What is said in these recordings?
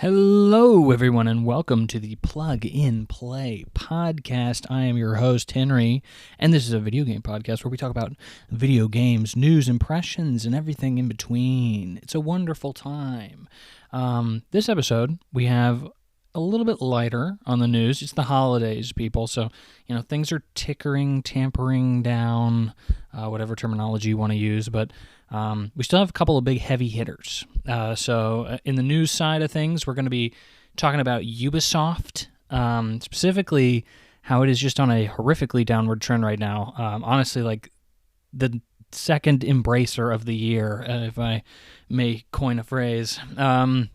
Hello, everyone, and welcome to the Plug in Play podcast. I am your host, Henry, and this is a video game podcast where we talk about video games, news, impressions, and everything in between. It's a wonderful time. This episode, we have a little bit lighter on the news. It's the holidays, people, so, things are tampering down, whatever terminology you want to use, but we still have a couple of big heavy hitters. So in the news side of things, we're going to be talking about Ubisoft, specifically how it is just on a horrifically downward trend right now. Honestly, like the second embracer of the year, if I may coin a phrase. And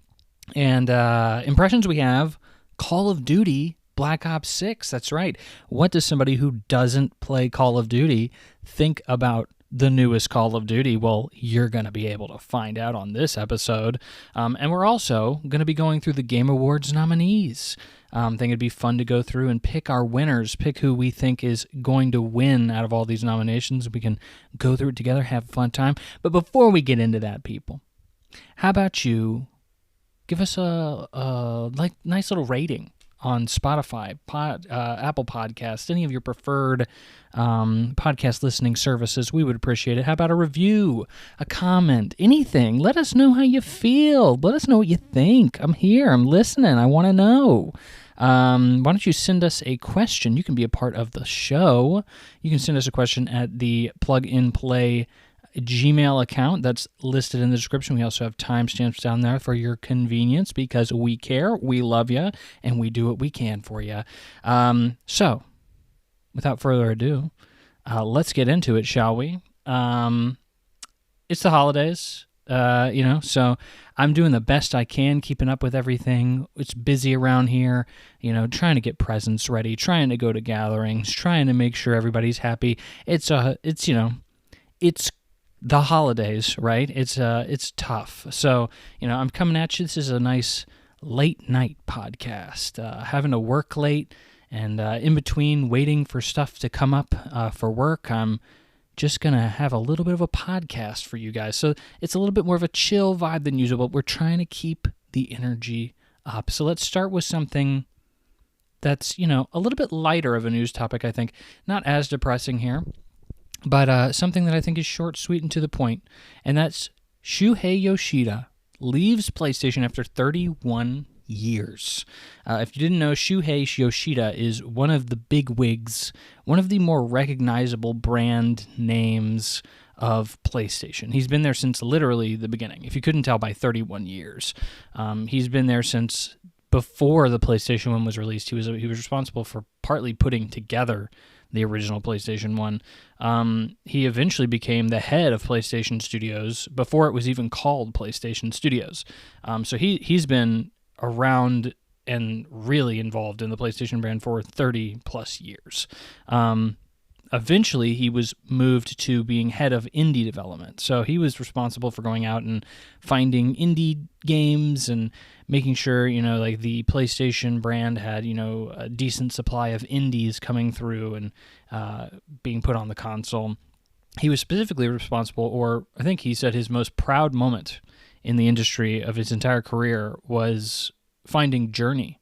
impressions we have, Call of Duty Black Ops 6, that's right. What does somebody who doesn't play Call of Duty think about the newest Call of Duty? Well, you're going to be able to find out on this episode. And we're also going to be going through the Game Awards nominees. I think it'd be fun to go through and pick our winners, pick who we think is going to win out of all these nominations. We can go through it together, have a fun time. But before we get into that, people, how about you give us a nice little rating on Spotify, Apple Podcasts, any of your preferred podcast listening services. We would appreciate it. How about a review, a comment, anything? Let us know how you feel. Let us know what you think. I'm here. I'm listening. I want to know. Why don't you send us a question? You can be a part of the show. You can send us a question at the Plug in Play Gmail account that's listed in the description. We also have timestamps down there for your convenience because we care, we love you, and we do what we can for you. So, without further ado, let's get into it, shall we? It's the holidays, so I'm doing the best I can, keeping up with everything. It's busy around here, trying to get presents ready, trying to go to gatherings, trying to make sure everybody's happy. It's the holidays, right? It's tough. So, I'm coming at you. This is a nice late night podcast. Having to work late and in between waiting for stuff to come up for work, I'm just going to have a little bit of a podcast for you guys. So it's a little bit more of a chill vibe than usual, but we're trying to keep the energy up. So let's start with something that's, a little bit lighter of a news topic, I think. Not as depressing here. But something that I think is short, sweet, and to the point, and that's Shuhei Yoshida leaves PlayStation after 31 years. If you didn't know, Shuhei Yoshida is one of the big wigs, one of the more recognizable brand names of PlayStation. He's been there since literally the beginning, if you couldn't tell by 31 years. He's been there since before the PlayStation 1 was released. He was responsible for partly putting together the original PlayStation 1. He eventually became the head of PlayStation Studios before it was even called PlayStation Studios. So he's been around and really involved in the PlayStation brand for 30 plus years. Eventually, he was moved to being head of indie development. So he was responsible for going out and finding indie games and making sure, like the PlayStation brand had, a decent supply of indies coming through and being put on the console. He was specifically responsible, or I think he said his most proud moment in the industry of his entire career was finding Journey.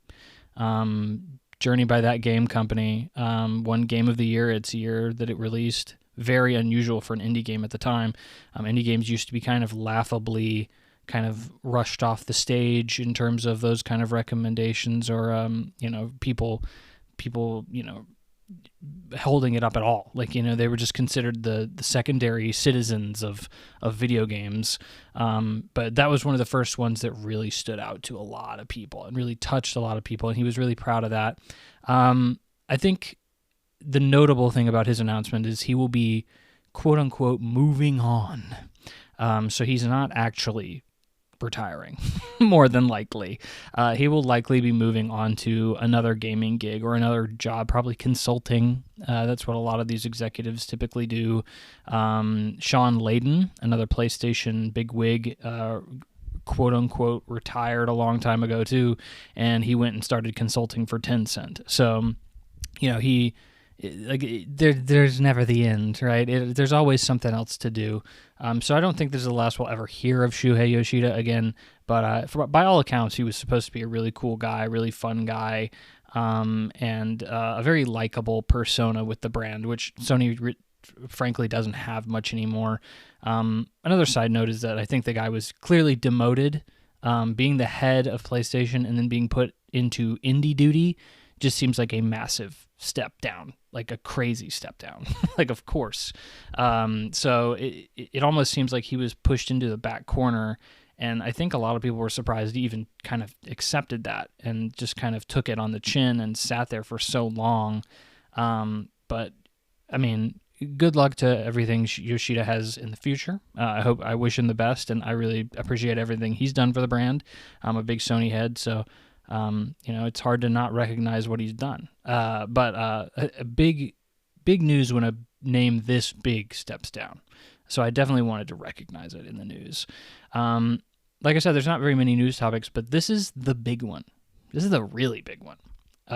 Journey by that game company won Game of the Year its year that it released. Very unusual for an indie game at the time. Indie games used to be kind of laughably kind of rushed off the stage in terms of those kind of recommendations or, people, holding it up at all. Like, they were just considered the secondary citizens of video games. But that was one of the first ones that really stood out to a lot of people and really touched a lot of people. And he was really proud of that. I think the notable thing about his announcement is he will be, quote unquote, moving on. So he's not actually retiring, more than likely. He will likely be moving on to another gaming gig or another job, probably consulting. That's what a lot of these executives typically do. Sean Layden, another PlayStation bigwig, quote-unquote, retired a long time ago too, and he went and started consulting for Tencent. So, he there's never the end, right? There's always something else to do. So I don't think this is the last we'll ever hear of Shuhei Yoshida again. But by all accounts, he was supposed to be a really cool guy, really fun guy, and a very likable persona with the brand, which Sony frankly doesn't have much anymore. Another side note is that I think the guy was clearly demoted, being the head of PlayStation and then being put into indie duty just seems like a massive step down, like a crazy step down. Like, of course. So it almost seems like he was pushed into the back corner, and I think a lot of people were surprised he even kind of accepted that and just kind of took it on the chin and sat there for so long. But, I mean, good luck to everything Yoshida has in the future. I wish him the best, and I really appreciate everything he's done for the brand. I'm a big Sony head, so it's hard to not recognize what he's done. But a big news when a name this big steps down. So I definitely wanted to recognize it in the news. Like I said, there's not very many news topics, but this is the big one. This is the really big one.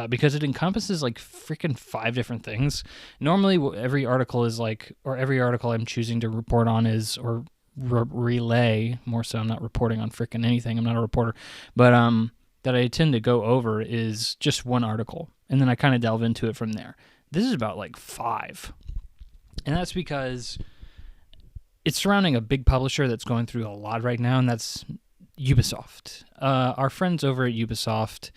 Because it encompasses like freaking 5 different things. Normally, every article is every article I'm choosing to report on is, or relay, more so I'm not reporting on freaking anything, I'm not a reporter, but that I tend to go over is just one article, and then I kind of delve into it from there. This is about like 5. And that's because it's surrounding a big publisher that's going through a lot right now, and that's Ubisoft. Our friends over at Ubisoft,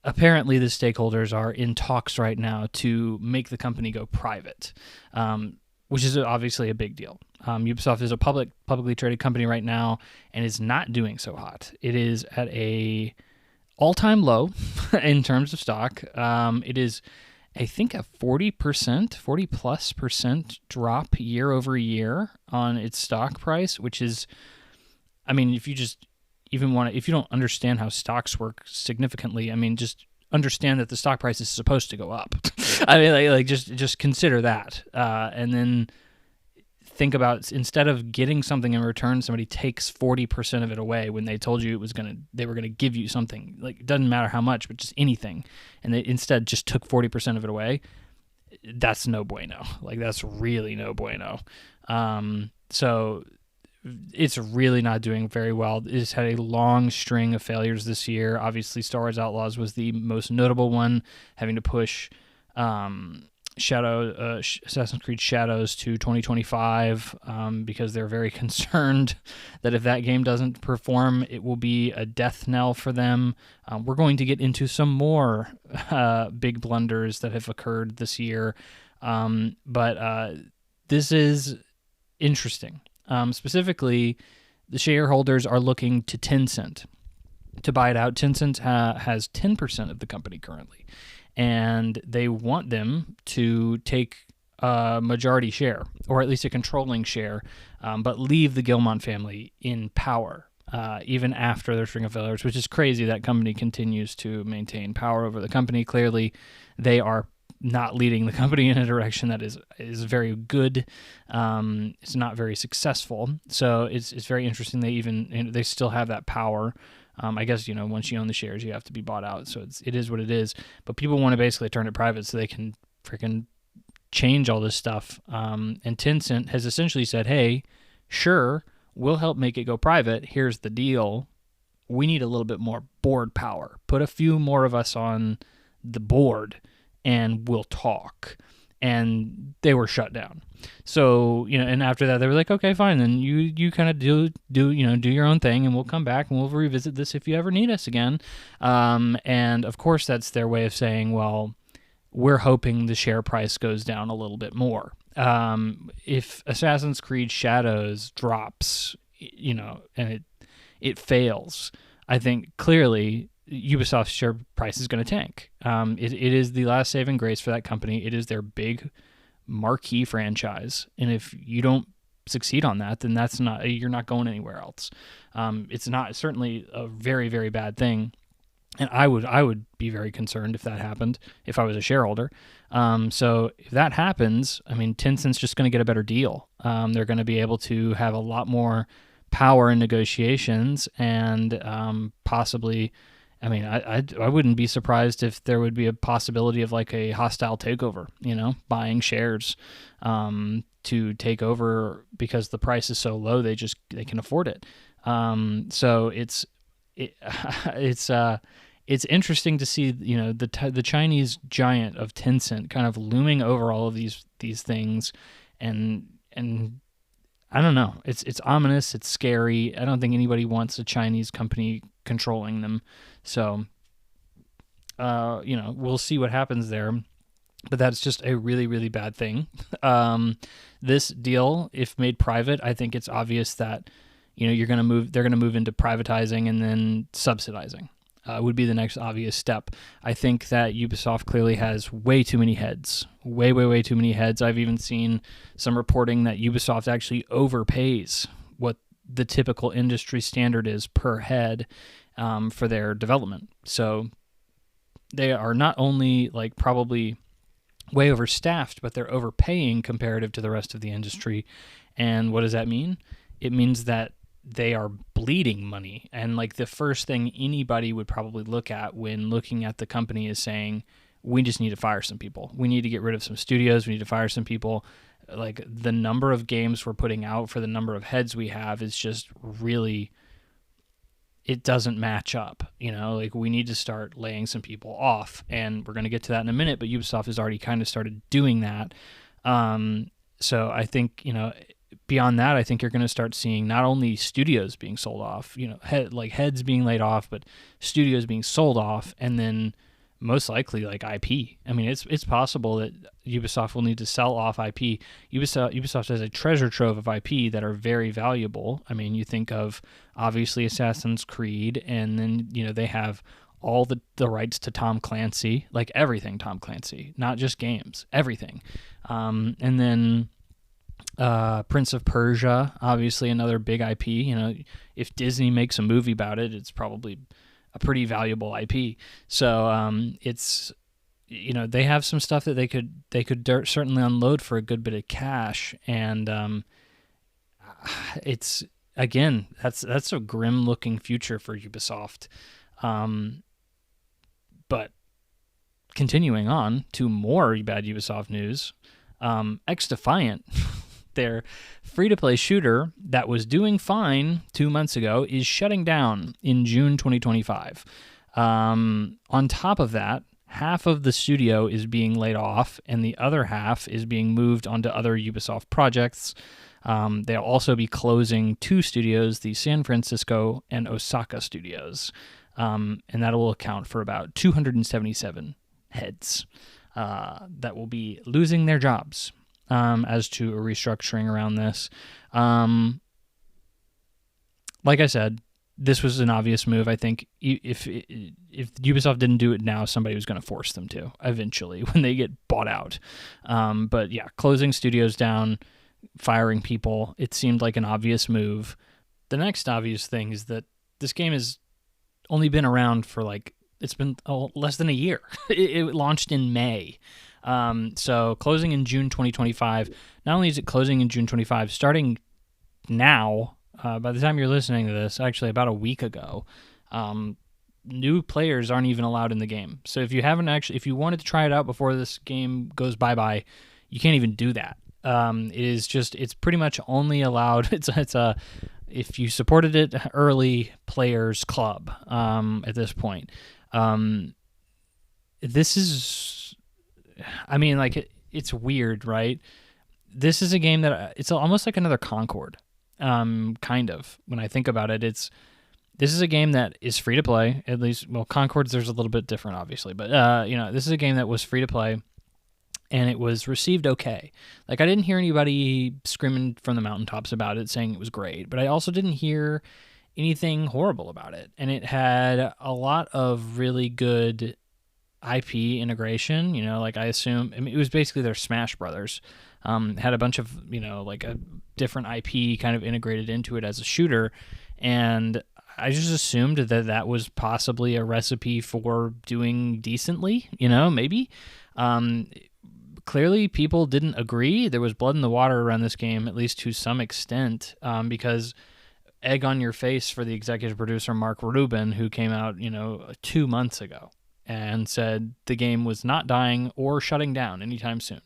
apparently the stakeholders are in talks right now to make the company go private, which is obviously a big deal. Ubisoft is a publicly traded company right now and is not doing so hot. It is at a all-time low in terms of stock. It is, I think, a 40+% drop year over year on its stock price, which is, I mean, if you just if you don't understand how stocks work significantly, I mean, just understand that the stock price is supposed to go up. I mean, just consider that, and then think about, instead of getting something in return, somebody takes 40% of it away when they told you they were gonna give you something. Like, it doesn't matter how much, but just anything, and they instead just took 40% of it away. That's no bueno. Like, that's really no bueno. So it's really not doing very well. It's had a long string of failures this year. Obviously, Star Wars Outlaws was the most notable one, having to push Assassin's Creed Shadows to 2025 because they're very concerned that if that game doesn't perform, it will be a death knell for them. We're going to get into some more big blunders that have occurred this year, but this is interesting. Specifically, the shareholders are looking to Tencent to buy it out. Tencent has 10% of the company currently, and they want them to take a majority share, or at least a controlling share, but leave the Gilmont family in power, even after their string of failures, which is crazy. That company continues to maintain power over the company. Clearly, they are not leading the company in a direction that is very good. It's not very successful. So it's very interesting. They still have that power. I guess, once you own the shares, you have to be bought out. So it is what it is. But people want to basically turn it private so they can freaking change all this stuff. And Tencent has essentially said, hey, sure, we'll help make it go private. Here's the deal. We need a little bit more board power. Put a few more of us on the board, and we'll talk. And they were shut down. So, and after that, they were like, okay, fine. Then you kind of do your own thing, and we'll come back and we'll revisit this if you ever need us again. And of course, that's their way of saying, well, we're hoping the share price goes down a little bit more. If Assassin's Creed Shadows drops, and it fails, I think clearly Ubisoft's share price is going to tank. It is the last saving grace for that company. It is their big marquee franchise, and if you don't succeed on that, then you're not going anywhere else. It's certainly a very, very bad thing, and I would be very concerned if that happened, if I was a shareholder. So if that happens, I mean, Tencent's just going to get a better deal. They're going to be able to have a lot more power in negotiations, and possibly I mean, I wouldn't be surprised if there would be a possibility of like a hostile takeover, buying shares to take over because the price is so low they can afford it. So it's interesting to see the Chinese giant of Tencent kind of looming over all of these things, and I don't know. It's ominous. It's scary. I don't think anybody wants a Chinese company controlling them. So, we'll see what happens there. But that's just a really, really bad thing. This deal, if made private, I think it's obvious that they're going to move into privatizing and then subsidizing. Would be the next obvious step. I think that Ubisoft clearly has way too many heads. Way, way, way too many heads. I've even seen some reporting that Ubisoft actually overpays what the typical industry standard is per head for their development. So they are not only like probably way overstaffed, but they're overpaying comparative to the rest of the industry. And what does that mean? It means that they are bleeding money. And like the first thing anybody would probably look at when looking at the company is saying, we just need to fire some people. We need to get rid of some studios. We need to fire some people. Like the number of games we're putting out for the number of heads we have is just really, it doesn't match up. Like we need to start laying some people off, and we're going to get to that in a minute, but Ubisoft has already kind of started doing that. So I think, beyond that, I think you're going to start seeing not only studios being sold off, heads being laid off, but studios being sold off, and then most likely like IP. I mean, it's possible that Ubisoft will need to sell off IP. Ubisoft has a treasure trove of IP that are very valuable. I mean, you think of obviously Assassin's Creed, and then they have all the rights to Tom Clancy, like everything Tom Clancy, not just games, everything, and then Prince of Persia, obviously another big IP. If Disney makes a movie about it, it's probably a pretty valuable IP. So it's they have some stuff that they could certainly unload for a good bit of cash, and it's again that's a grim looking future for Ubisoft. But continuing on to more bad Ubisoft news, xDefinant. Their free-to-play shooter that was doing fine 2 months ago is shutting down in June 2025. On top of that, half of the studio is being laid off, and the other half is being moved onto other Ubisoft projects. They'll also be closing 2 studios, the San Francisco and Osaka studios, and that will account for about 277 heads that will be losing their jobs. As to a restructuring around this. Like I said, this was an obvious move. I think if Ubisoft didn't do it now, somebody was going to force them to eventually when they get bought out. But yeah, closing studios down, firing people, it seemed like an obvious move. The next obvious thing is that this game has only been around for it's been less than a year. It launched in May. So closing in June 2025. Not only is it closing in June 25, starting now, by the time you're listening to this, actually about a week ago, new players aren't even allowed in the game. So if you wanted to try it out before this game goes bye-bye, you can't even do that. It's pretty much only allowed, if you supported it, early players club, at this point. This is, it's weird, right? This is a game that it's almost like another Concord, kind of. When I think about it, this is a game that is free to play. At least, well, Concord's there's a little bit different, obviously, but this is a game that was free to play, and it was received okay. Like I didn't hear anybody screaming from the mountaintops about it, saying it was great, but I also didn't hear anything horrible about it, and it had a lot of really good IP integration, I assume, it was basically their Smash Brothers, had a bunch of, a different IP kind of integrated into it as a shooter, and I just assumed that was possibly a recipe for doing decently, maybe. Clearly people didn't agree. There was blood in the water around this game, at least to some extent, because egg on your face for the executive producer Mark Rubin, who came out 2 months ago and said the game was not dying or shutting down anytime soon.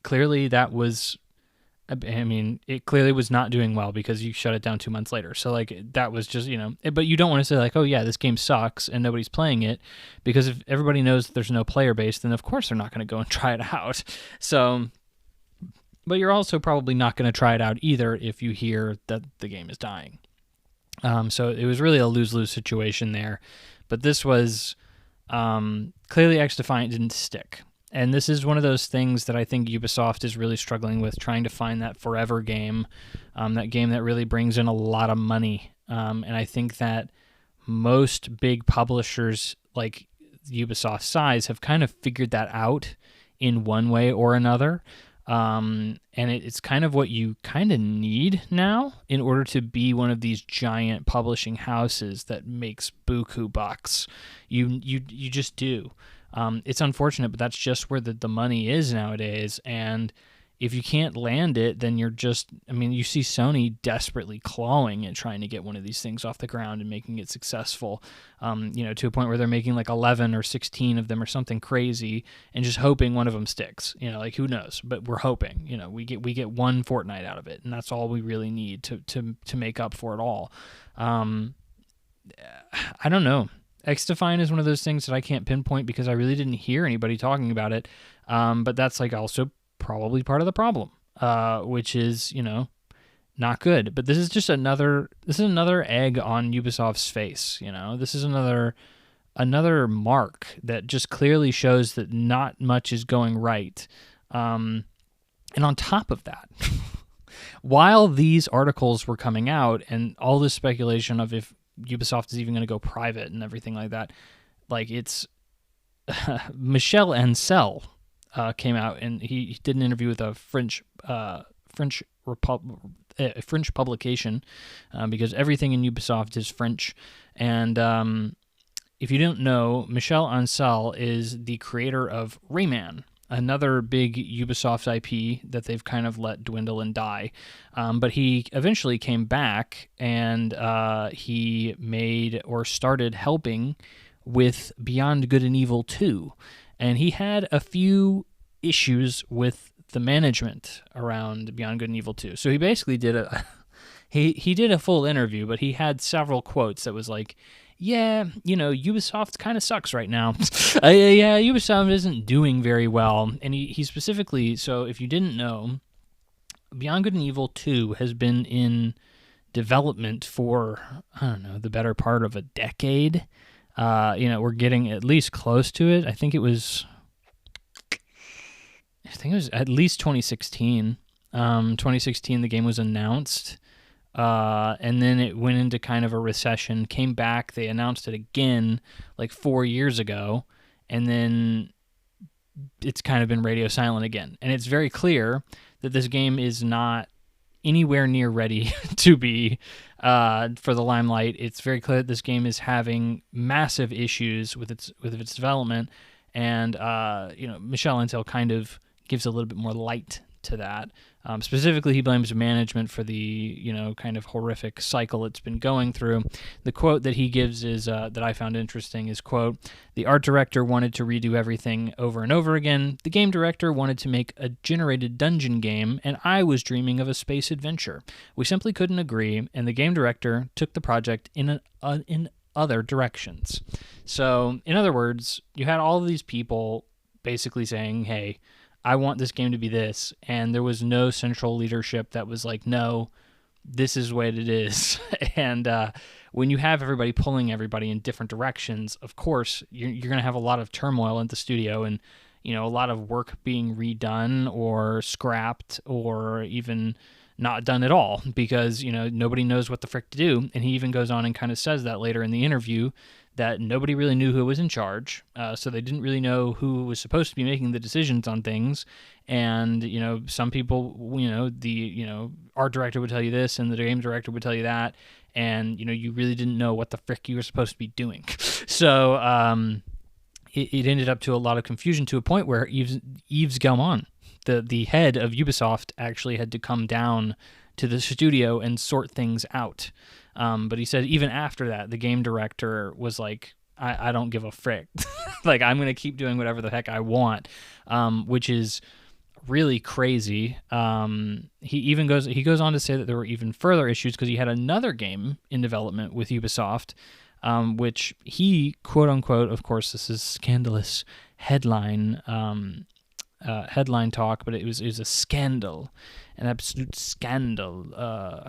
Clearly that was, it clearly was not doing well because you shut it down 2 months later. So like that was just, but you don't want to say like, oh yeah, this game sucks and nobody's playing it, because if everybody knows that there's no player base, then of course they're not going to go and try it out. So, but you're also probably not going to try it out either if you hear that the game is dying. So it was really a lose-lose situation there. But this was clearly xDefinant didn't stick. And this is one of those things that I think Ubisoft is really struggling with, trying to find that forever game, that game that really brings in a lot of money. And I think that most big publishers like Ubisoft size have kind of figured that out in one way or another. And it's kind of what you kind of need now in order to be one of these giant publishing houses that makes buku bucks. You just do. It's unfortunate, but that's just where the money is nowadays. And if you can't land it, then you're just, you see Sony desperately clawing at trying to get one of these things off the ground and making it successful, to a point where they're making like 11 or 16 of them or something crazy and just hoping one of them sticks, like who knows, but we're hoping, we get one Fortnite out of it, and that's all we really need to make up for it all. I don't know. xDefinant is one of those things that I can't pinpoint because I really didn't hear anybody talking about it. But that's like also probably part of the problem, which is, not good. But this is just another egg on Ubisoft's face. This is another mark that just clearly shows that not much is going right. And on top of that, while these articles were coming out and all this speculation of if Ubisoft is even going to go private and everything like that, like it's Michel Ancel came out and he did an interview with a French publication, because everything in Ubisoft is French. And if you don't know, Michel Ancel is the creator of Rayman, another big Ubisoft IP that they've kind of let dwindle and die. But he eventually came back and he made or started helping with Beyond Good and Evil 2. And he had a few issues with the management around Beyond Good and Evil 2. So he basically did he did a full interview, but he had several quotes that was like, yeah, Ubisoft kind of sucks right now. Yeah, Ubisoft isn't doing very well. And he specifically, so if you didn't know, Beyond Good and Evil 2 has been in development for, I don't know, the better part of a decade. We're getting at least close to it. I think it was at least 2016. 2016, the game was announced. And then it went into kind of a recession, came back. They announced it again like 4 years ago. And then it's kind of been radio silent again. And it's very clear that this game is not anywhere near ready to be for the limelight. It's very clear that this game is having massive issues with its development. And, Michel Ancel kind of gives a little bit more light to that. Specifically, he blames management for the, kind of horrific cycle it's been going through. The quote that he gives is, that I found interesting is, quote, "The art director wanted to redo everything over and over again. The game director wanted to make a generated dungeon game, and I was dreaming of a space adventure. We simply couldn't agree, and the game director took the project in other directions." So, in other words, you had all of these people basically saying, hey, I want this game to be this, and there was no central leadership that was like, no, this is what it is. And when you have everybody pulling everybody in different directions, of course, you're going to have a lot of turmoil in the studio and, a lot of work being redone or scrapped or even not done at all because, nobody knows what the frick to do. And he even goes on and kind of says that later in the interview, that nobody really knew who was in charge, so they didn't really know who was supposed to be making the decisions on things. And some people, the art director would tell you this, and the game director would tell you that, and you really didn't know what the frick you were supposed to be doing. So it ended up to a lot of confusion, to a point where Yves Guillemot, the head of Ubisoft, actually had to come down to the studio and sort things out. But he said even after that, the game director was like, I don't give a frick. Like, I'm going to keep doing whatever the heck I want, which is really crazy. He goes on to say that there were even further issues because he had another game in development with Ubisoft, which he, quote unquote, of course, this is scandalous headline talk, but it was a scandal, an absolute scandal,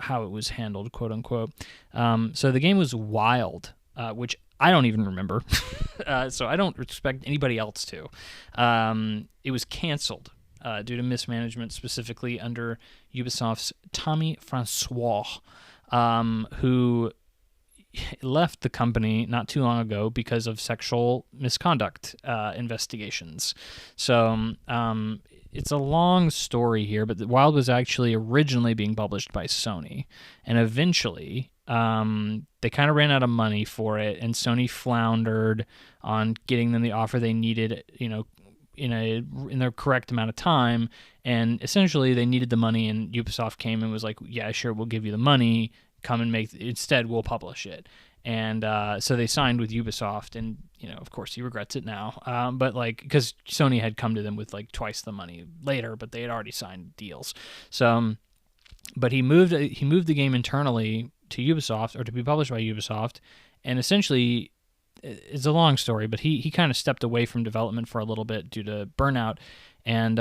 how it was handled, quote unquote. So the game was Wild, which I don't even remember, so I don't expect anybody else to. It was canceled due to mismanagement, specifically under Ubisoft's Tommy Francois, who left the company not too long ago because of sexual misconduct investigations. So it's a long story here, but Wild was actually originally being published by Sony, and eventually they kind of ran out of money for it, and Sony floundered on getting them the offer they needed, in the correct amount of time, and essentially they needed the money, and Ubisoft came and was like, yeah, sure, we'll give you the money, come and instead we'll publish it. And so they signed with Ubisoft, and of course he regrets it now, but like, because Sony had come to them with like twice the money later, but they had already signed deals. So but he moved the game internally to Ubisoft, or to be published by Ubisoft, and essentially it's a long story, but he kind of stepped away from development for a little bit due to burnout, and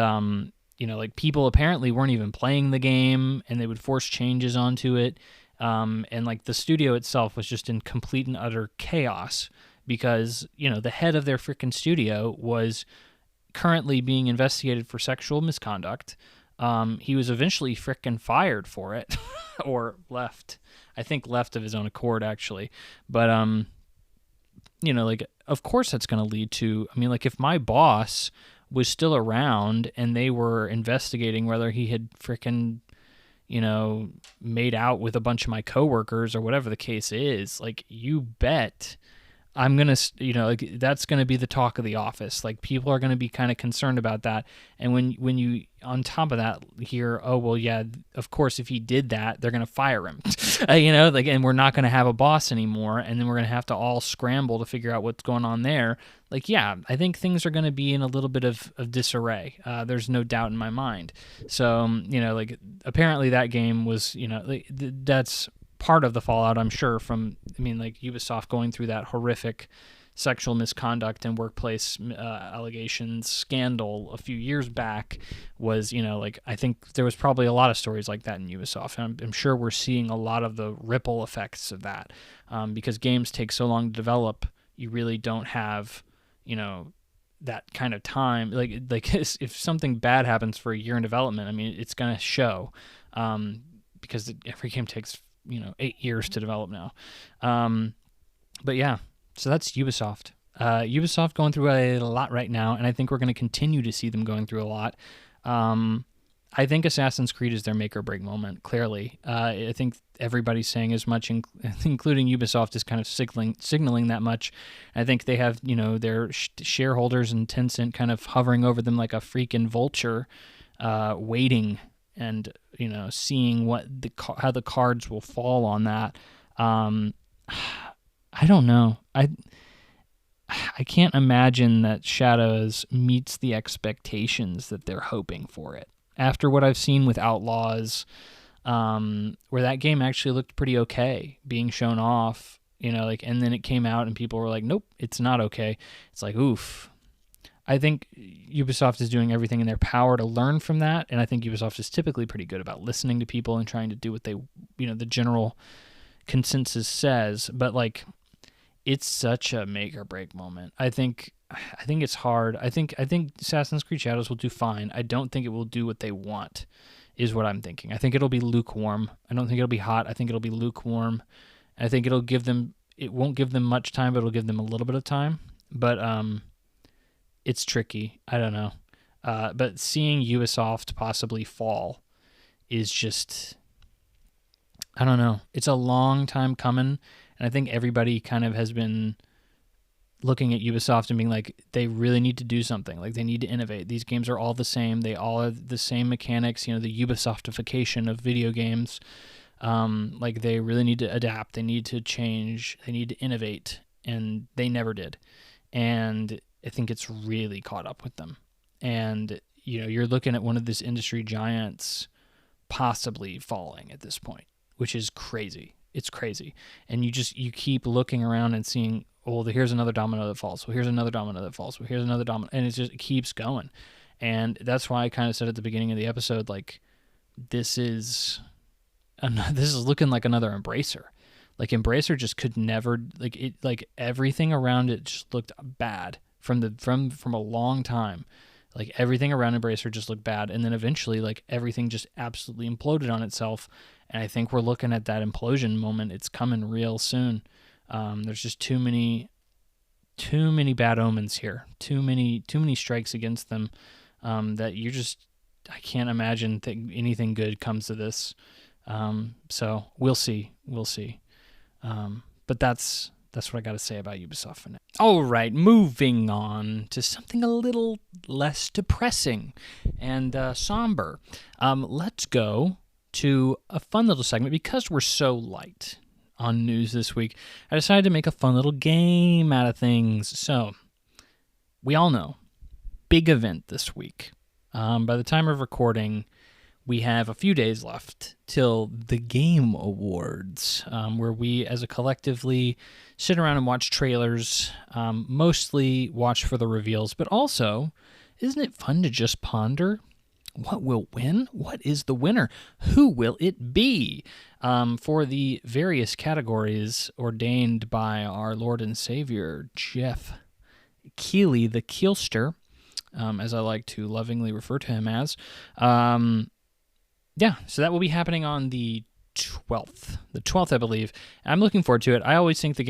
like people apparently weren't even playing the game, and they would force changes onto it, and like the studio itself was just in complete and utter chaos because the head of their freaking studio was currently being investigated for sexual misconduct. He was eventually frickin' fired for it, or left. I think left of his own accord, actually. But, like, of course that's going to lead to, like, if my boss was still around and they were investigating whether he had frickin', made out with a bunch of my coworkers or whatever the case is, like, you bet I'm going to, that's going to be the talk of the office. Like, people are going to be kind of concerned about that. And when you, on top of that, hear, oh, well, yeah, of course, if he did that, they're going to fire him, and we're not going to have a boss anymore. And then we're going to have to all scramble to figure out what's going on there. Like, yeah, I think things are going to be in a little bit of disarray. There's no doubt in my mind. So, apparently that game was, that's part of the fallout, I'm sure, from, Ubisoft going through that horrific sexual misconduct and workplace allegations scandal a few years back was, I think there was probably a lot of stories like that in Ubisoft. And I'm sure we're seeing a lot of the ripple effects of that, because games take so long to develop. You really don't have, that kind of time. Like if something bad happens for a year in development, it's going to show, because every game takes 8 years to develop now. But yeah, so that's Ubisoft. Ubisoft going through a lot right now, and I think we're going to continue to see them going through a lot. I think Assassin's Creed is their make or break moment, clearly. I think everybody's saying as much, including Ubisoft is kind of signaling that much. I think they have, their shareholders and Tencent kind of hovering over them like a freaking vulture, waiting and seeing how the cards will fall on that. I don't know. I can't imagine that Shadows meets the expectations that they're hoping for it. After what I've seen with Outlaws, where that game actually looked pretty okay being shown off, and then it came out and people were like, nope, it's not okay. It's like, oof. I think Ubisoft is doing everything in their power to learn from that, and I think Ubisoft is typically pretty good about listening to people and trying to do what they, the general consensus says. But like, it's such a make or break moment. I think it's hard. I think Assassin's Creed Shadows will do fine. I don't think it will do what they want, is what I'm thinking. I think it'll be lukewarm. I don't think it'll be hot. I think it'll be lukewarm. I think it won't give them much time, but it'll give them a little bit of time. But it's tricky. I don't know. But seeing Ubisoft possibly fall is just, I don't know. It's a long time coming, and I think everybody kind of has been looking at Ubisoft and being like, they really need to do something. Like, they need to innovate. These games are all the same. They all have the same mechanics, the Ubisoftification of video games. Like, they really need to adapt. They need to change. They need to innovate. And they never did. And I think it's really caught up with them. And, you're looking at one of these industry giants possibly falling at this point, which is crazy. It's crazy. And you keep looking around and seeing, oh, here's another domino that falls. Well, here's another domino that falls. Well, here's another domino. And it keeps going. And that's why I kind of said at the beginning of the episode, like, this is looking like another Embracer. Like, Embracer just could never, like everything around it just looked bad from a long time. Like, everything around Embracer just looked bad. And then eventually, like, everything just absolutely imploded on itself. And I think we're looking at that implosion moment. It's coming real soon. There's just too many bad omens here. Too many strikes against them that I can't imagine anything good comes to this. So we'll see. But that's what I got to say about Ubisoft for now. All right, moving on to something a little less depressing and somber. Let's go to a fun little segment. Because we're so light on news this week, I decided to make a fun little game out of things. So, we all know, big event this week. By the time of recording, we have a few days left till the Game Awards, where we as a collectively sit around and watch trailers, mostly watch for the reveals, but also, isn't it fun to just ponder? What will win? What is the winner? Who will it be? For the various categories ordained by our Lord and Savior, Jeff Keighley, the Keelster, as I like to lovingly refer to him as. So that will be happening on the 12th. The 12th, I believe. I'm looking forward to it. I always think I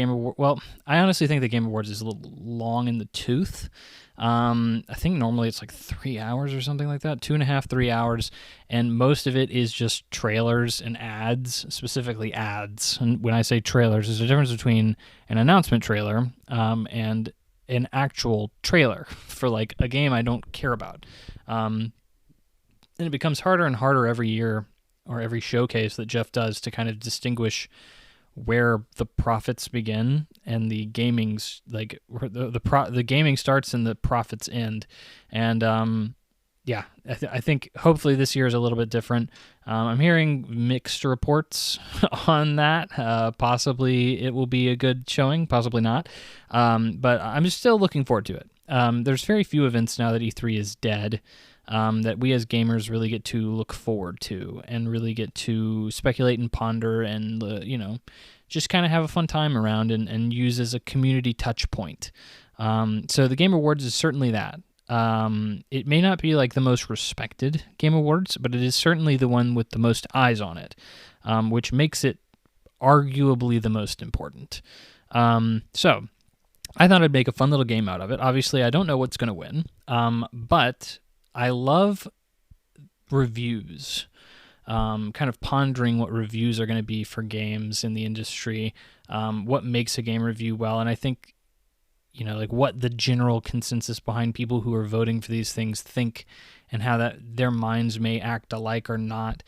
honestly think the Game Awards is a little long in the tooth. I think normally it's like 3 hours or something like that, 2.5, 3 hours, and most of it is just trailers and ads, specifically ads. And when I say trailers, there's a difference between an announcement trailer and an actual trailer for like a game I don't care about. And it becomes harder and harder every year or every showcase that Jeff does to kind of distinguish where the profits begin and the gaming's like the gaming starts and the profits end. And I think hopefully this year is a little bit different. I'm hearing mixed reports on that. Possibly it will be a good showing, possibly not. But I'm just still looking forward to it. There's very few events now that E3 is dead that we as gamers really get to look forward to and really get to speculate and ponder and, just kind of have a fun time around and use as a community touch point. So the Game Awards is certainly that. It may not be like the most respected Game Awards, but it is certainly the one with the most eyes on it, which makes it arguably the most important. So I thought I'd make a fun little game out of it. Obviously, I don't know what's going to win, but I love reviews, kind of pondering what reviews are going to be for games in the industry, what makes a game review well, and I think, like what the general consensus behind people who are voting for these things think and how that their minds may act alike or not.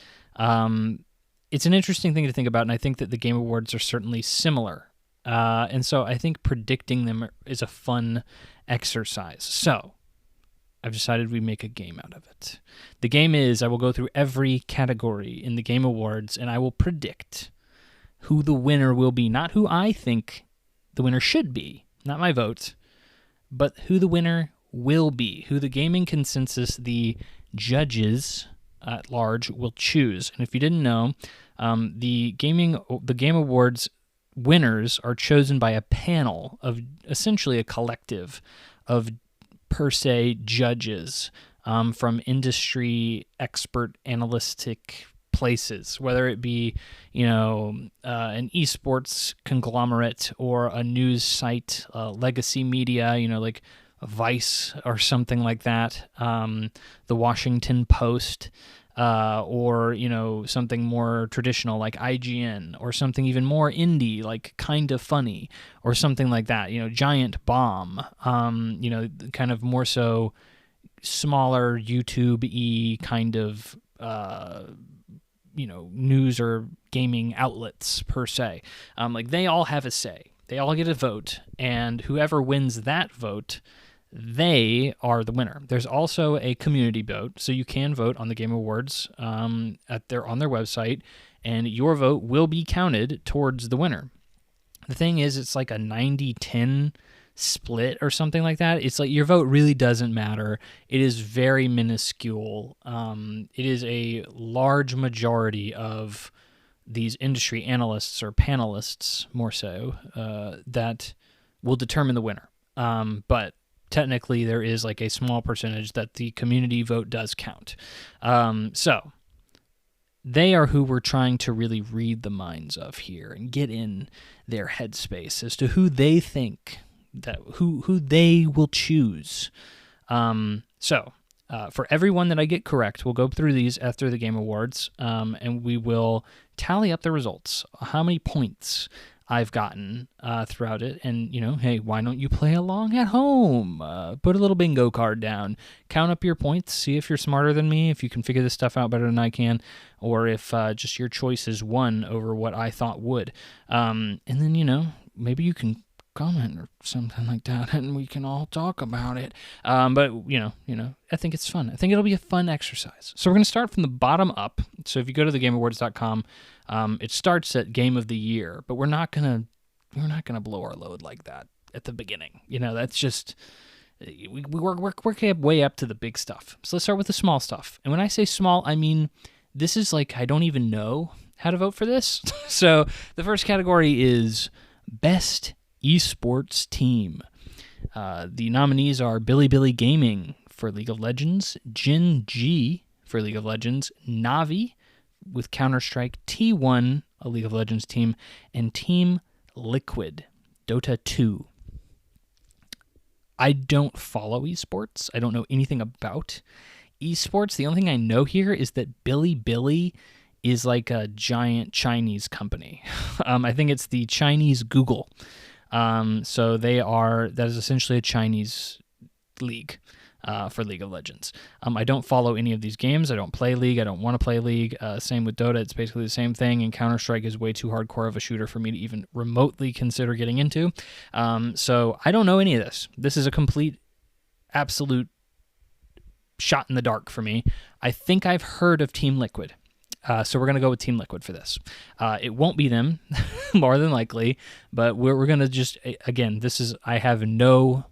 It's an interesting thing to think about, and I think that the Game Awards are certainly similar. And so I think predicting them is a fun exercise. So I've decided we make a game out of it. The game is I will go through every category in the Game Awards, and I will predict who the winner will be. Not who I think the winner should be, not my vote, but who the winner will be, who the gaming consensus, the judges at large, will choose. And if you didn't know, the Game Awards winners are chosen by a panel of essentially a collective of per se judges from industry expert analytic places, whether it be an esports conglomerate or a news site, legacy media, like Vice or something like that, the Washington Post, or something more traditional like IGN, or something even more indie like Kind of Funny, or something like that. Giant Bomb. Kind of more so smaller YouTube-y kind of news or gaming outlets per se. They all have a say. They all get a vote, and whoever wins that vote, they are the winner. There's also a community vote, so you can vote on the Game Awards on their website, and your vote will be counted towards the winner. The thing is, it's like a 90-10 split or something like that. It's like your vote really doesn't matter. It is very minuscule. It is a large majority of these industry analysts or panelists, more so, that will determine the winner. But technically, there is like a small percentage that the community vote does count. So they are who we're trying to really read the minds of here and get in their headspace as to who they think that who they will choose. For everyone that I get correct, we'll go through these after the Game Awards, and we will tally up the results, how many points I've gotten throughout it. And, hey, why don't you play along at home? Put a little bingo card down, count up your points, see if you're smarter than me, if you can figure this stuff out better than I can, or if just your choice is won over what I thought would. And then, maybe you can comment or something like that, and we can all talk about it. But I think it's fun. I think it'll be a fun exercise. So we're going to start from the bottom up. So if you go to thegameawards.com, it starts at Game of the Year, but we're not gonna blow our load like that at the beginning. That's just we work way up to the big stuff. So let's start with the small stuff. And when I say small, I mean this is like I don't even know how to vote for this. So the first category is Best Esports Team. The nominees are Billy Gaming for League of Legends, Gen G for League of Legends, Navi with Counter-Strike, T1, a League of Legends team, and Team Liquid, Dota 2. I don't follow esports. I don't know anything about esports. The only thing I know here is that Billy is like a giant Chinese company. I think it's the Chinese Google. So that is essentially a Chinese league for League of Legends. I don't follow any of these games. I don't play League. I don't want to play League. Same with Dota. It's basically the same thing, and Counter-Strike is way too hardcore of a shooter for me to even remotely consider getting into. So I don't know any of this. This is a complete, absolute shot in the dark for me. I think I've heard of Team Liquid. So we're going to go with Team Liquid for this. It won't be them, more than likely, but we're going to just, again, I have no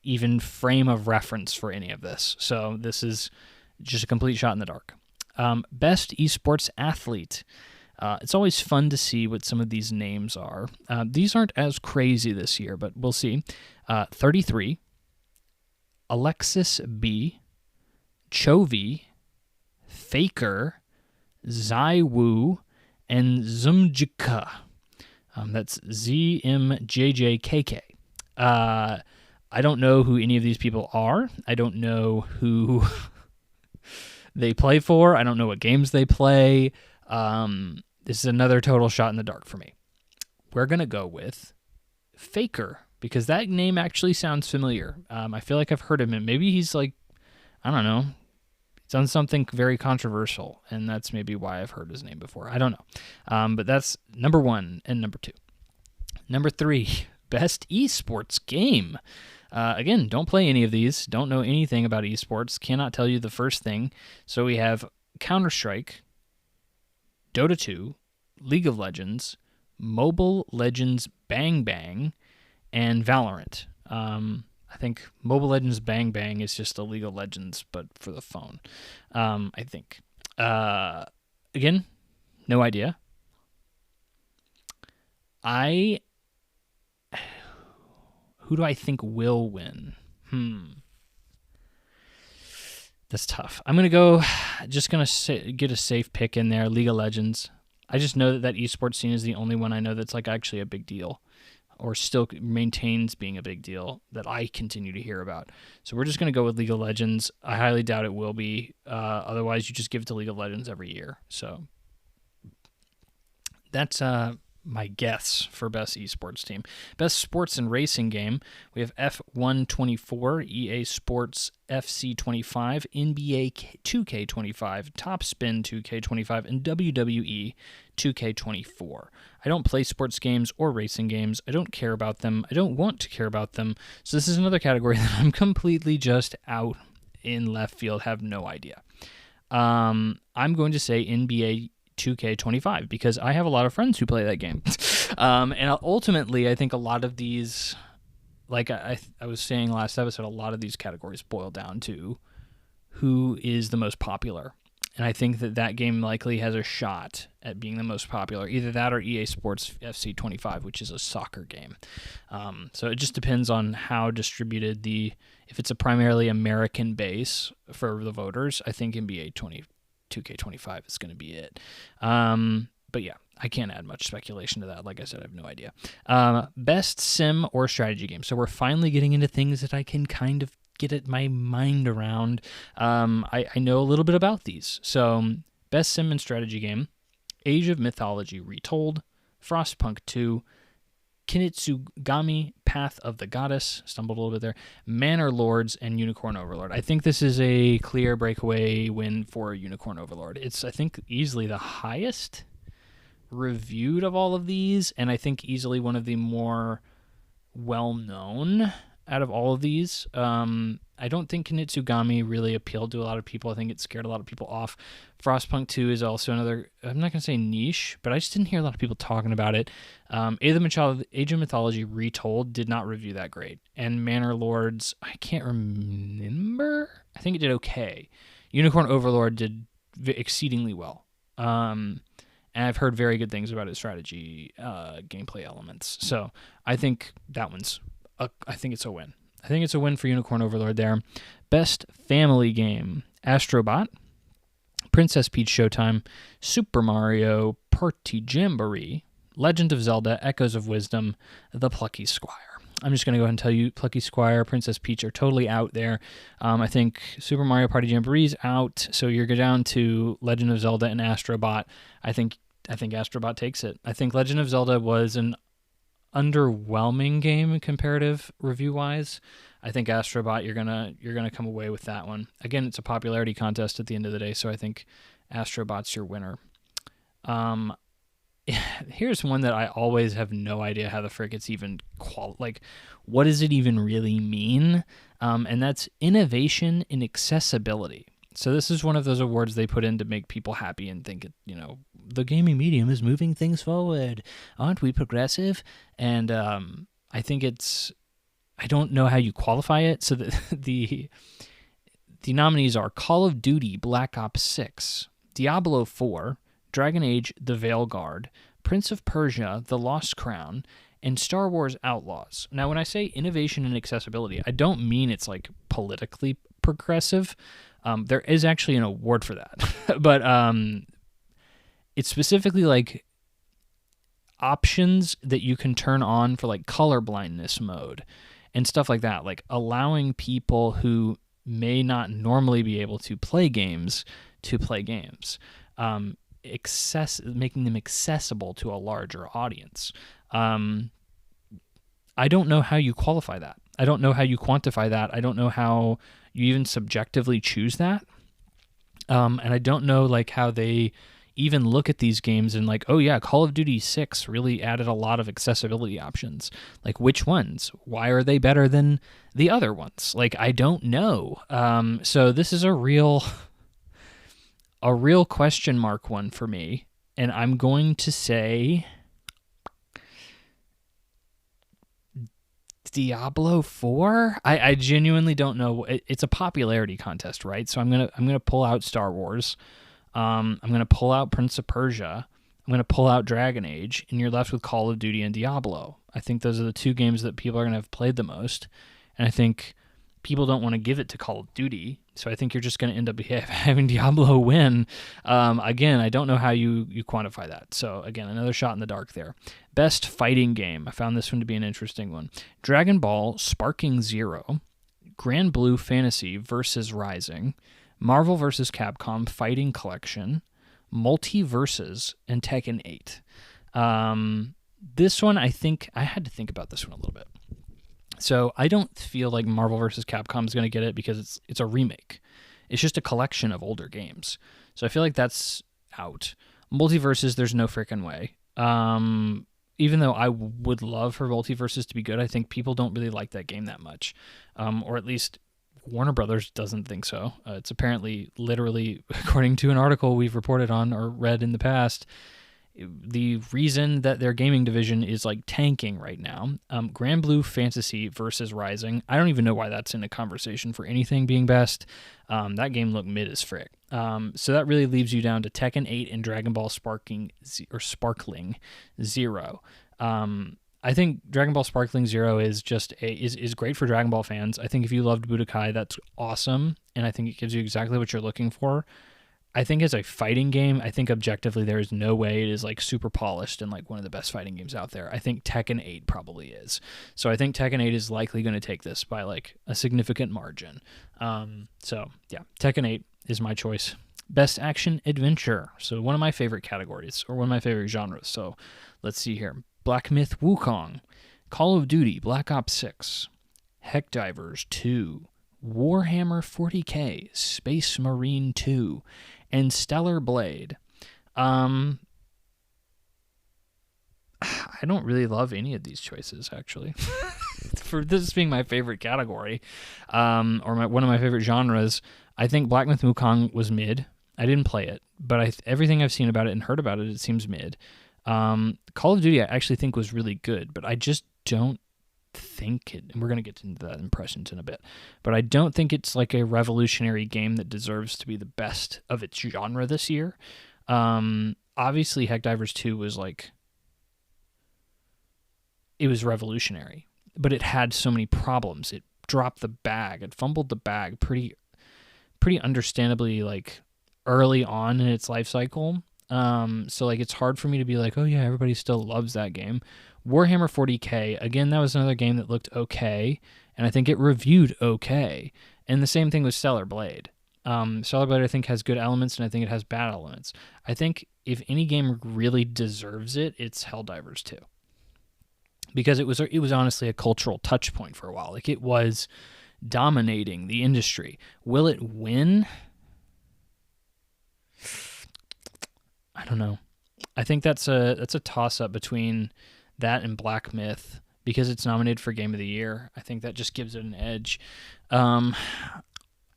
even frame of reference for any of this. So this is just a complete shot in the dark. Best Esports Athlete. It's always fun to see what some of these names are. These aren't as crazy this year, but we'll see. 33, Alexis B, Chovy, Faker, Zaiwu, and Zumjika. That's ZMJJKK. I don't know who any of these people are. I don't know who they play for. I don't know what games they play. This is another total shot in the dark for me. We're going to go with Faker, because that name actually sounds familiar. I feel like I've heard of him. Maybe he's like, I don't know, he's done something very controversial, and that's maybe why I've heard his name before. I don't know. But that's number 1 and number 2. Number 3, Best Esports Game. Again, don't play any of these. Don't know anything about esports. Cannot tell you the first thing. So we have Counter-Strike, Dota 2, League of Legends, Mobile Legends Bang Bang, and Valorant. I think Mobile Legends Bang Bang is just a League of Legends, but for the phone, I think. Again, no idea. Who do I think will win? That's tough. I'm going to get a safe pick in there, League of Legends. I just know that esports scene is the only one I know that's like actually a big deal. or still maintains being a big deal that I continue to hear about. So we're just going to go with League of Legends. I highly doubt it will be. Otherwise, you just give it to League of Legends every year. So that's my guess for best esports team. Best sports and racing game, we have F124, EA Sports FC25, NBA 2K25, Top Spin 2K25, and WWE 2K24. I don't play sports games or racing games. I don't care about them. I don't want to care about them. So this is another category that I'm completely just out in left field, have no idea. I'm going to say NBA 2K25 because I have a lot of friends who play that game. And ultimately, I think a lot of these, like I was saying last episode, a lot of these categories boil down to who is the most popular. And I think that game likely has a shot at being the most popular. Either that or EA Sports FC25, which is a soccer game. So it just depends on how distributed if it's a primarily American base for the voters, I think NBA 2K25 is going to be it. But yeah, I can't add much speculation to that. Like I said, I have no idea. Best sim or strategy game. So we're finally getting into things that I can kind of get my mind around. I know a little bit about these. So best sim and strategy game, Age of Mythology Retold, Frostpunk 2, Kinitsugami, Path of the Goddess, stumbled a little bit there, Manor Lords, and Unicorn Overlord. I think this is a clear breakaway win for Unicorn Overlord. It's, I think, easily the highest reviewed of all of these, and I think easily one of the more well-known out of all of these. I don't think Kinitsugami really appealed to a lot of people. I think it scared a lot of people off. Frostpunk 2 is also another, I'm not going to say niche, but I just didn't hear a lot of people talking about it. Age of Mythology Retold did not review that great. And Manor Lords, I can't remember. I think it did okay. Unicorn Overlord did exceedingly well. And I've heard very good things about its strategy gameplay elements. So I think that one's I think it's a win. I think it's a win for Unicorn Overlord there. Best family game, Astrobot, Princess Peach Showtime, Super Mario Party Jamboree, Legend of Zelda, Echoes of Wisdom, The Plucky Squire. I'm just going to go ahead and tell you Plucky Squire, Princess Peach are totally out there. I think Super Mario Party Jamboree's out, so you're down to Legend of Zelda and Astrobot. I think Astrobot takes it. I think Legend of Zelda was an underwhelming game comparative review wise. I think Astrobot, you're gonna come away with that one. Again, it's a popularity contest at the end of the day, so I think Astrobot's your winner. Here's one that I always have no idea how the frick it's even what does it even really mean? And that's innovation in accessibility. So this is one of those awards they put in to make people happy and think, the gaming medium is moving things forward. Aren't we progressive? And I think I don't know how you qualify it. So the nominees are Call of Duty Black Ops 6, Diablo 4, Dragon Age The Veilguard, Prince of Persia The Lost Crown, and Star Wars Outlaws. Now, when I say innovation and accessibility, I don't mean it's like politically progressive. There is actually an award for that, but it's specifically like options that you can turn on for like color blindness mode and stuff like that, like allowing people who may not normally be able to play games to play games, making them accessible to a larger audience. I don't know how you qualify that. I don't know how you quantify that. I don't know how you even subjectively choose that. And I don't know like how they even look at these games and like, oh yeah, Call of Duty 6 really added a lot of accessibility options. Like which ones? Why are they better than the other ones? Like I don't know. So this is a real question mark one for me. And I'm going to say Diablo 4? I genuinely don't know. It's a popularity contest, right? So I'm gonna pull out Star Wars. I'm gonna pull out Prince of Persia. I'm gonna pull out Dragon Age, and you're left with Call of Duty and Diablo. I think those are the two games that people are gonna have played the most, and I think people don't want to give it to Call of Duty. So I think you're just going to end up having Diablo win. Again, I don't know how you quantify that. So again, another shot in the dark there. Best fighting game. I found this one to be an interesting one. Dragon Ball Sparking Zero, Grand Blue Fantasy versus Rising, Marvel vs. Capcom Fighting Collection, Multiverses, and Tekken 8. This one, I think, I had to think about this one a little bit. So I don't feel like Marvel vs. Capcom is going to get it because it's a remake. It's just a collection of older games. So I feel like that's out. Multiverses, there's no freaking way. Even though I would love for Multiverses to be good, I think people don't really like that game that much. Or at least Warner Brothers doesn't think so. It's apparently, literally, according to an article we've reported on or read in the past, the reason that their gaming division is like tanking right now. Grand Blue Fantasy versus Rising. I don't even know why that's in a conversation for anything being best. That game looked mid as frick. So that really leaves you down to Tekken 8 and Dragon Ball Sparkling Zero. I think Dragon Ball Sparkling Zero is just is great for Dragon Ball fans. I think if you loved Budokai, that's awesome, and I think it gives you exactly what you're looking for. I think as a fighting game, I think objectively there is no way it is like super polished and like one of the best fighting games out there. I think Tekken 8 probably is. So I think Tekken 8 is likely going to take this by like a significant margin. So yeah, Tekken 8 is my choice. Best action adventure. So one of my favorite categories or one of my favorite genres. So let's see here. Black Myth Wukong, Call of Duty Black Ops 6, Heckdivers 2, Warhammer 40K, Space Marine 2, and Stellar Blade. I don't really love any of these choices, actually. For this being my favorite category, or one of my favorite genres, I think Black Myth Wukong was mid. I didn't play it, but everything I've seen about it and heard about it, it seems mid. Call of Duty I actually think was really good, but I just don't think it, and we're going to get into that impressions in a bit, but I don't think it's like a revolutionary game that deserves to be the best of its genre this year. Obviously Heckdivers 2 was like, it was revolutionary, but it had so many problems. It dropped the bag, it fumbled the bag pretty understandably like early on in its life cycle. So like it's hard for me to be like, oh yeah, everybody still loves that game. Warhammer 40K, again, that was another game that looked okay, and I think it reviewed okay. And the same thing with Stellar Blade. Stellar Blade I think has good elements, and I think it has bad elements. I think if any game really deserves it, it's Helldivers 2. Because it was honestly a cultural touch point for a while. Like it was dominating the industry. Will it win? I don't know. I think that's a toss-up between that and Black Myth because it's nominated for Game of the Year. I think that just gives it an edge. I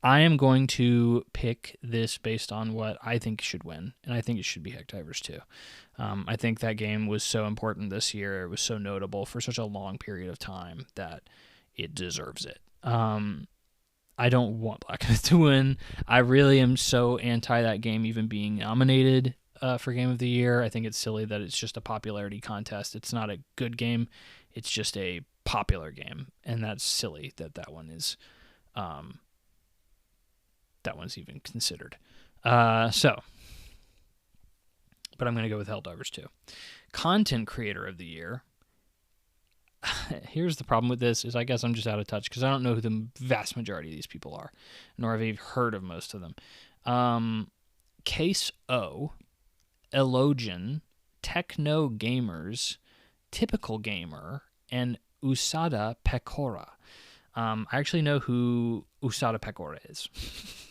am going to pick this based on what I think should win, and I think it should be Heckdivers 2. I think that game was so important this year. It was so notable for such a long period of time that it deserves it. I don't want Black Myth to win. I really am so anti that game even being nominated for Game of the Year. I think it's silly that it's just a popularity contest. It's not a good game. It's just a popular game, and that's silly that one is that one's even considered. But I'm going to go with Helldivers 2. Content Creator of the Year. Here's the problem with this is I guess I'm just out of touch because I don't know who the vast majority of these people are, nor have I heard of most of them. Case O, Elogian, Techno Gamers, Typical Gamer, and Usada Pecora. I actually know who Usada Pecora is.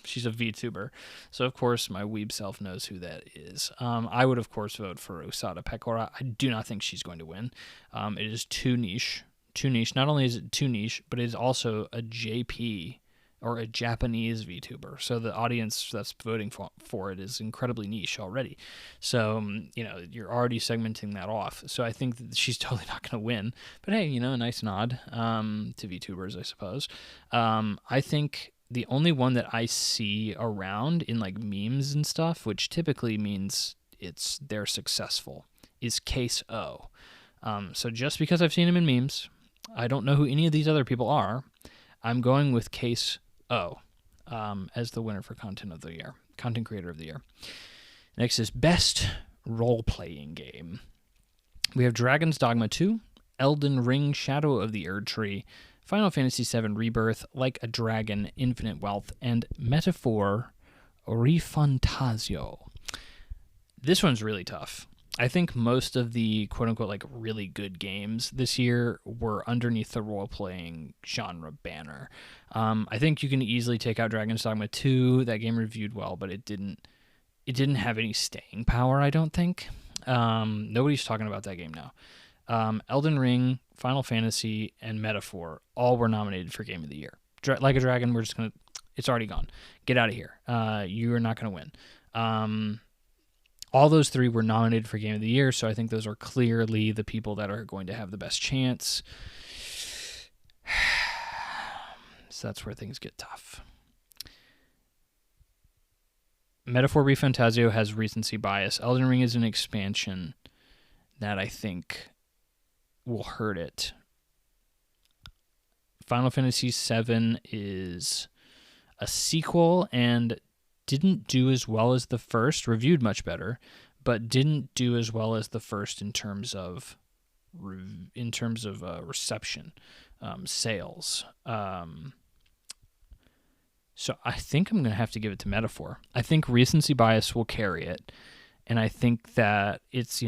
She's a VTuber. So, of course, my weeb self knows who that is. I would, of course, vote for Usada Pecora. I do not think she's going to win. It is too niche. Not only is it too niche, but it is also a JP or a Japanese VTuber. So the audience that's voting for it is incredibly niche already. So, you're already segmenting that off. So I think that she's totally not going to win. But hey, a nice nod to VTubers, I suppose. I think the only one that I see around in like memes and stuff, which typically means they're successful, is Case O. So just because I've seen him in memes, I don't know who any of these other people are. I'm going with Case O. as the winner for content creator of the year. Next is best role-playing game. We have Dragon's Dogma 2, Elden Ring: Shadow of the Erdtree, Final Fantasy VII Rebirth, Like a Dragon: Infinite Wealth, and Metaphor Rifantasio. This one's really tough. I think most of the quote-unquote like really good games this year were underneath the role-playing genre banner. I think you can easily take out Dragon's Dogma 2. That game reviewed well, but it didn't have any staying power, I don't think. Nobody's talking about that game now. Elden Ring, Final Fantasy, and Metaphor all were nominated for Game of the Year. Like a Dragon, it's already gone. Get out of here. You are not going to win. All those three were nominated for Game of the Year, so I think those are clearly the people that are going to have the best chance. So that's where things get tough. Metaphor Refantasio has recency bias. Elden Ring is an expansion that I think will hurt it. Final Fantasy VII is a sequel and didn't do as well as the first, reviewed much better, but didn't do as well as the first in terms of reception, sales. So I think I'm going to have to give it to Metaphor. I think recency bias will carry it, and I think that it's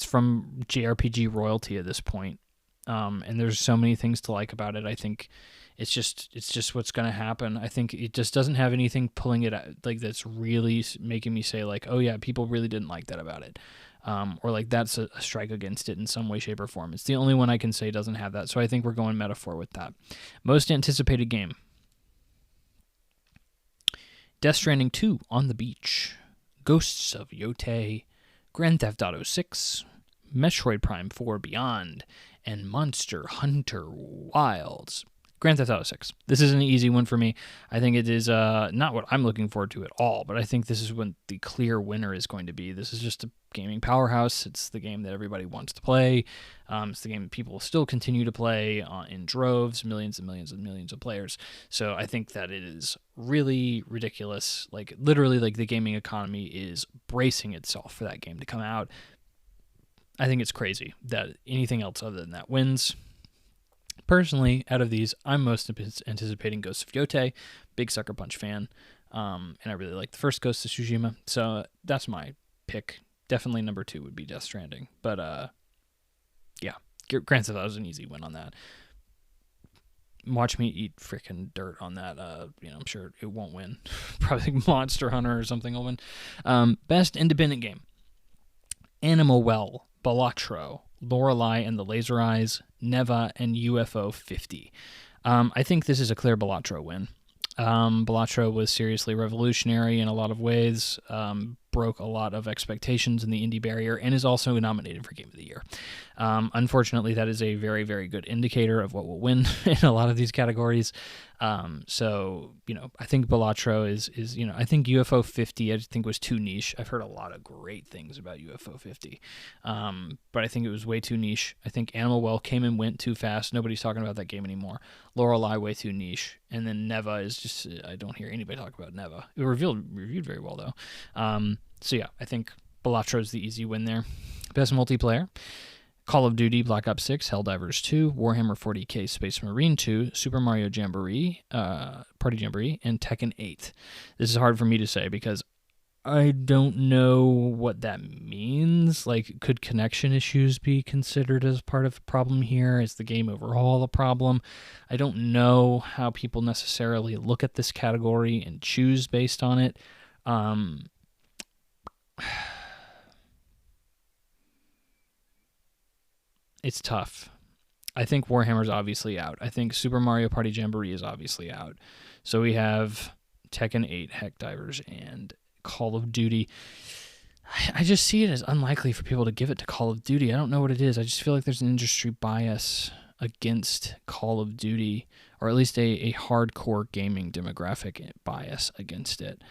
from JRPG royalty at this point, and there's so many things to like about it. I think it's just what's going to happen. I think it just doesn't have anything pulling it out, like that's really making me say like, oh yeah, people really didn't like that about it, or like that's a strike against it in some way, shape, or form. It's the only one I can say doesn't have that. So I think we're going Metaphor with that. Most anticipated game: Death Stranding 2 on the Beach, Ghosts of Yotei, Grand Theft Auto 6, Metroid Prime 4 Beyond, and Monster Hunter Wilds. Grand Theft Auto 6. This is an easy one for me. I think it is not what I'm looking forward to at all, but I think this is when the clear winner is going to be. This is just a gaming powerhouse. It's the game that everybody wants to play. It's the game that people still continue to play in droves, millions and millions and millions of players. So I think that it is really ridiculous. Like literally, like the gaming economy is bracing itself for that game to come out. I think it's crazy that anything else other than that wins. Personally, out of these, I'm most anticipating Ghosts of Yotei. Big Sucker Punch fan. And I really like the first Ghost of Tsushima. So that's my pick. Definitely number 2 would be Death Stranding. But yeah, Grand Theft Auto is an easy win on that. Watch me eat freaking dirt on that. I'm sure it won't win. Probably Monster Hunter or something will win. Best independent game: Animal Well, Balatro, Lorelei and the Laser Eyes, Neva, and UFO 50. I think this is a clear Balatro win. Balatro was seriously revolutionary in a lot of ways, broke a lot of expectations in the indie barrier, and is also nominated for Game of the Year. Unfortunately, that is a very, very good indicator of what will win in a lot of these categories. So, I think Balatro is I think UFO 50, I think was too niche. I've heard a lot of great things about UFO 50, but I think it was way too niche. I think Animal Well came and went too fast. Nobody's talking about that game anymore. Lorelei, way too niche. And then Neva is just, I don't hear anybody talk about Neva. It reviewed very well, though. So yeah, I think Balatro is the easy win there. Best multiplayer: Call of Duty Black Ops 6, Helldivers 2, Warhammer 40k Space Marine 2, Super Mario Jamboree, Party Jamboree, and Tekken 8. This is hard for me to say because I don't know what that means. Like, could connection issues be considered as part of the problem here? Is the game overall a problem? I don't know how people necessarily look at this category and choose based on it. It's tough. I think Warhammer's obviously out. I think Super Mario Party Jamboree is obviously out. So we have Tekken 8, Helldivers, and Call of Duty. I just see it as unlikely for people to give it to Call of Duty. I don't know what it is. I just feel like there's an industry bias against Call of Duty, or at least a hardcore gaming demographic bias against it,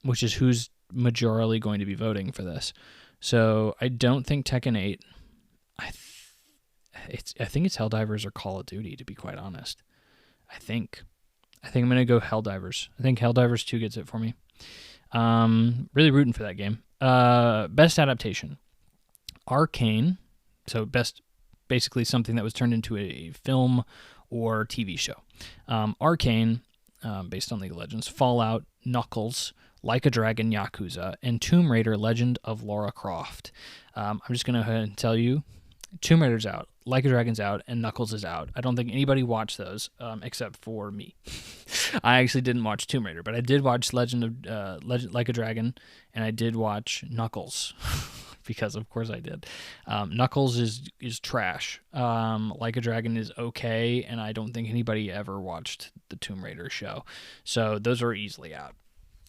which is who's majorly going to be voting for this. So I don't think Tekken 8. I think it's Helldivers or Call of Duty, to be quite honest. I think. I think I'm going to go Helldivers. I think Helldivers 2 gets it for me. Really rooting for that game. Best adaptation. Arcane. So basically something that was turned into a film or TV show. Arcane, based on League of Legends. Fallout, Knuckles, Like a Dragon, Yakuza, and Tomb Raider, Legend of Lara Croft. I'm just going to go ahead and tell you, Tomb Raider's out, Like a Dragon's out, and Knuckles is out. I don't think anybody watched those except for me. I actually didn't watch Tomb Raider, but I did watch Like a Dragon, and I did watch Knuckles because of course I did. Knuckles is trash. Like a Dragon is okay, and I don't think anybody ever watched the Tomb Raider show, so those are easily out.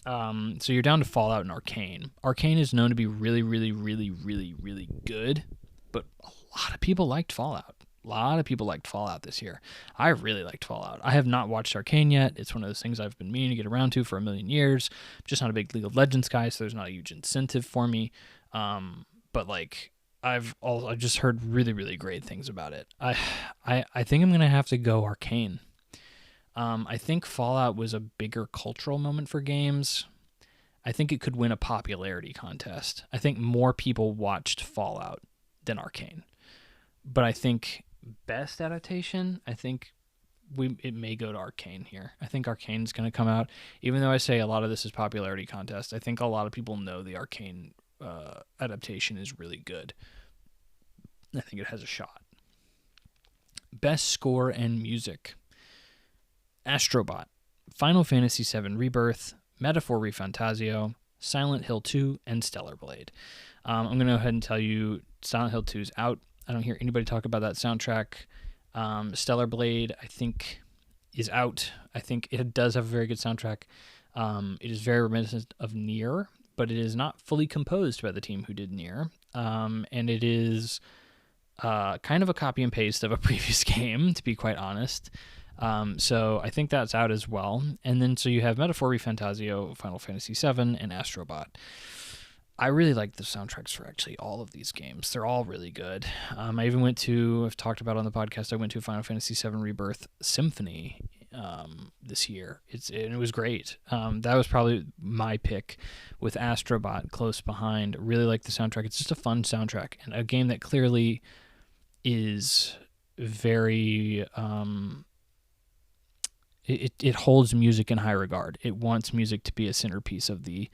So you're down to Fallout and Arcane. Arcane is known to be really, really, really, really, really good, but a lot of people liked Fallout. A lot of people liked Fallout this year. I really liked Fallout. I have not watched Arcane yet. It's one of those things I've been meaning to get around to for a million years. I'm just not a big League of Legends guy, so there's not a huge incentive for me. But like I've just heard really, really great things about it. I think I'm gonna have to go Arcane. I think Fallout was a bigger cultural moment for games. I think it could win a popularity contest. I think more people watched Fallout than Arcane. But I think best adaptation, I think it may go to Arcane here. I think Arcane's going to come out. Even though I say a lot of this is popularity contest, I think a lot of people know the Arcane adaptation is really good. I think it has a shot. Best score and music. Astrobot, Final Fantasy VII Rebirth, Metaphor ReFantazio, Silent Hill 2, and Stellar Blade. I'm going to go ahead and tell you Silent Hill 2 is out. I don't hear anybody talk about that soundtrack. Stellar Blade, I think, is out. I think it does have a very good soundtrack. It is very reminiscent of Nier, but it is not fully composed by the team who did Nier. And it is kind of a copy and paste of a previous game, to be quite honest. So I think that's out as well. And then so you have Metaphor ReFantazio, Final Fantasy VII, and Astrobot. I really like the soundtracks for actually all of these games. They're all really good. I even I've talked about on the podcast, I went to Final Fantasy VII Rebirth Symphony this year. It was great. That was probably my pick, with Astrobot close behind. Really like the soundtrack. It's just a fun soundtrack, and a game that clearly is very... It holds music in high regard. It wants music to be a centerpiece of the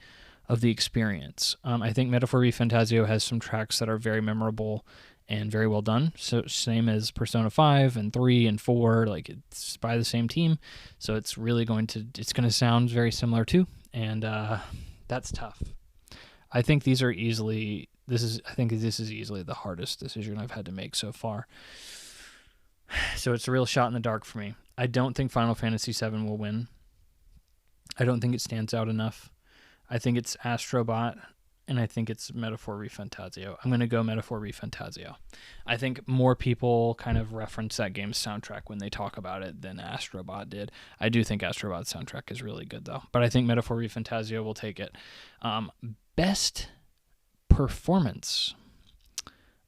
experience. I think Metaphor ReFantazio has some tracks that are very memorable and very well done. So same as Persona 5 and 3 and 4, like it's by the same team. So it's really going to sound very similar too. And that's tough. I think this is easily the hardest decision I've had to make so far. So it's a real shot in the dark for me. I don't think Final Fantasy VII will win. I don't think it stands out enough. I think it's Astrobot, and I think it's Metaphor ReFantazio. I'm going to go Metaphor ReFantazio. I think more people kind of reference that game's soundtrack when they talk about it than Astrobot did. I do think Astrobot's soundtrack is really good, though. But I think Metaphor ReFantazio will take it. Best performance.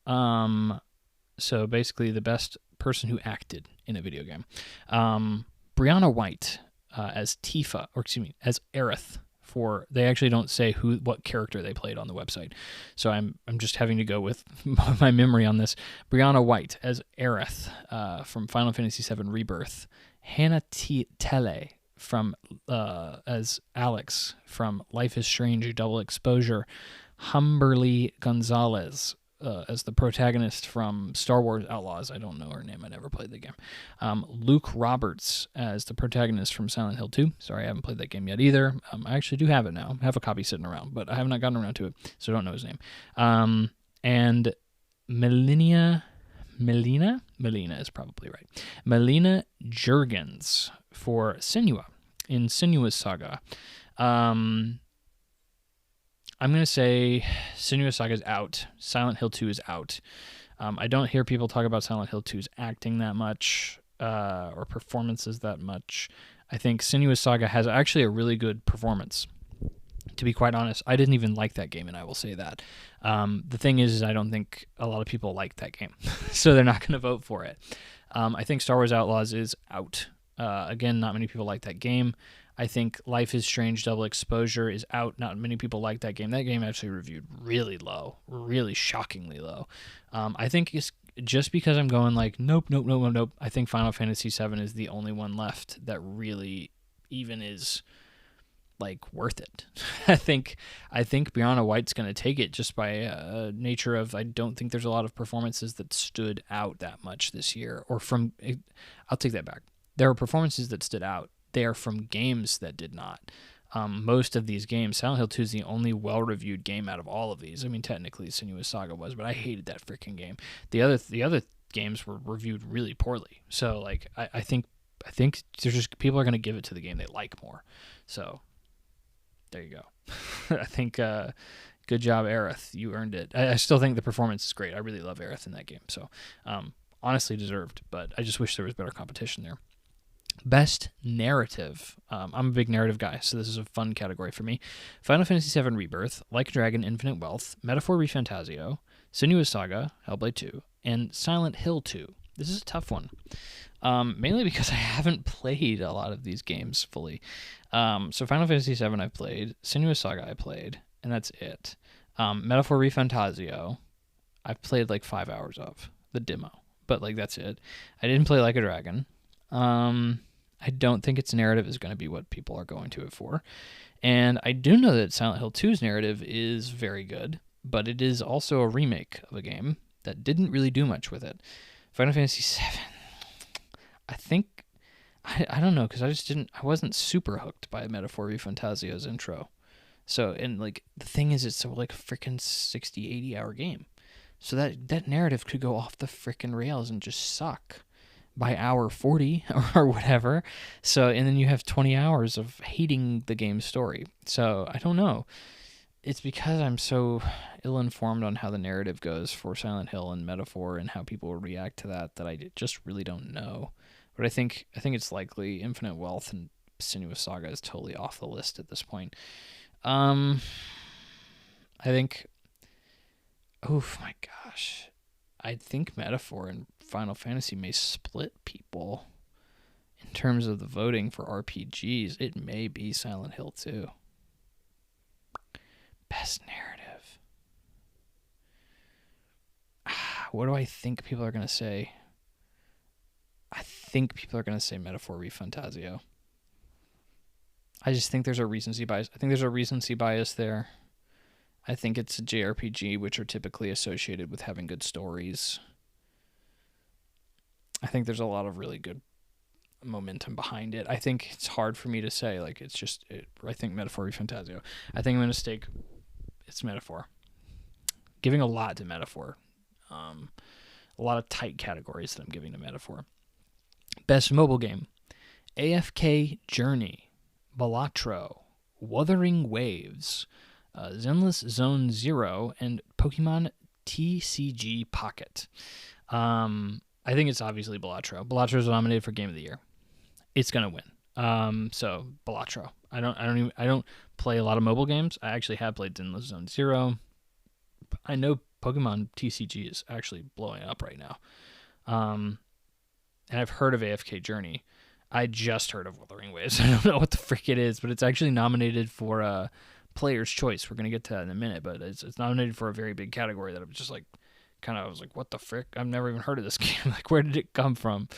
So basically the best person who acted in a video game. Brianna White as Tifa, as Aerith. They actually don't say what character they played on the website, so I'm just having to go with my memory on this. Brianna White as Aerith from Final Fantasy VII Rebirth. Hannah Telle from as Alex from Life is Strange Double Exposure. Humberly Gonzalez as the protagonist from Star Wars Outlaws. I don't know her name. I never played the game. Luke Roberts as the protagonist from Silent Hill 2. Sorry, I haven't played that game yet either. I actually do have it now. I have a copy sitting around, but I have not gotten around to it, so I don't know his name. And Melina is probably right. Melina Juergens for Senua in Senua's Saga. I'm going to say Senua's Saga is out. Silent Hill 2 is out. I don't hear people talk about Silent Hill 2's acting that much or performances that much. I think Senua's Saga has actually a really good performance. To be quite honest, I didn't even like that game, and I will say that. The thing is I don't think a lot of people like that game, so they're not going to vote for it. I think Star Wars Outlaws is out. Again, not many people like that game. I think Life is Strange Double Exposure is out. Not many people like that game. That game actually reviewed really low, really shockingly low. I think it's just because I'm going like, nope. I think Final Fantasy VII is the only one left that really even is like worth it. I think Brianna White's going to take it just by nature of, I don't think there's a lot of performances that stood out that much this year. I'll take that back. There are performances that stood out. They are from games that did not. Most of these games, Silent Hill 2 is the only well-reviewed game out of all of these. I mean, technically, Senua's Saga was, but I hated that freaking game. The other games were reviewed really poorly. So, like, I think there's just people are going to give it to the game they like more. So, there you go. I think good job, Aerith. You earned it. I still think the performance is great. I really love Aerith in that game. So, honestly deserved, but I just wish there was better competition there. Best narrative. I'm a big narrative guy, so this is a fun category for me. Final Fantasy VII Rebirth, Like a Dragon Infinite Wealth, Metaphor ReFantazio, Senua's Saga, Hellblade 2, and Silent Hill 2. This is a tough one, mainly because I haven't played a lot of these games fully. So Final Fantasy VII I've played, Senua's Saga I played, and that's it. Metaphor ReFantazio, I've played like 5 hours of the demo, but like that's it. I didn't play Like a Dragon. I don't think its narrative is going to be what people are going to it for. And I do know that Silent Hill 2's narrative is very good, but it is also a remake of a game that didn't really do much with it. Final Fantasy VII, I think, I don't know, because I wasn't super hooked by Metaphor ReFantazio's intro. So, and like, the thing is, it's like a freaking 60, 80 hour game. So that narrative could go off the freaking rails and just suck by hour 40 or whatever. So, and then you have 20 hours of hating the game's story. So I don't know. It's because I'm so ill-informed on how the narrative goes for Silent Hill and Metaphor and how people will react to that I just really don't know. But I think it's likely Infinite Wealth and Senua's Saga is totally off the list at this point. I think, oh my gosh, I think Metaphor and Final Fantasy may split people in terms of the voting for RPGs. It may be Silent Hill 2. Best narrative. What do I think people are going to say? I think people are going to say Metaphor ReFantazio. I just think there's a recency bias. There. I think it's a JRPG, which are typically associated with having good stories. I think there's a lot of really good momentum behind it. I think it's hard for me to say, like, it's just, I think Metaphor ReFantazio. I think I'm going to stake, it's Metaphor. Giving a lot to Metaphor. A lot of tight categories that I'm giving to Metaphor. Best mobile game. AFK Journey, Balatro, Wuthering Waves, Zenless Zone Zero, and Pokemon TCG Pocket. I think it's obviously Balatro. Balatro is nominated for Game of the Year. It's gonna win. So Balatro. I don't play a lot of mobile games. I actually have played Zenless Zone Zero. I know Pokemon TCG is actually blowing up right now. And I've heard of AFK Journey. I just heard of Wuthering Waves. I don't know what the frick it is, but it's actually nominated for Player's Choice. We're going to get to that in a minute, but it's nominated for a very big category that I'm just like, I was like, what the frick? I've never even heard of this game. Like, where did it come from?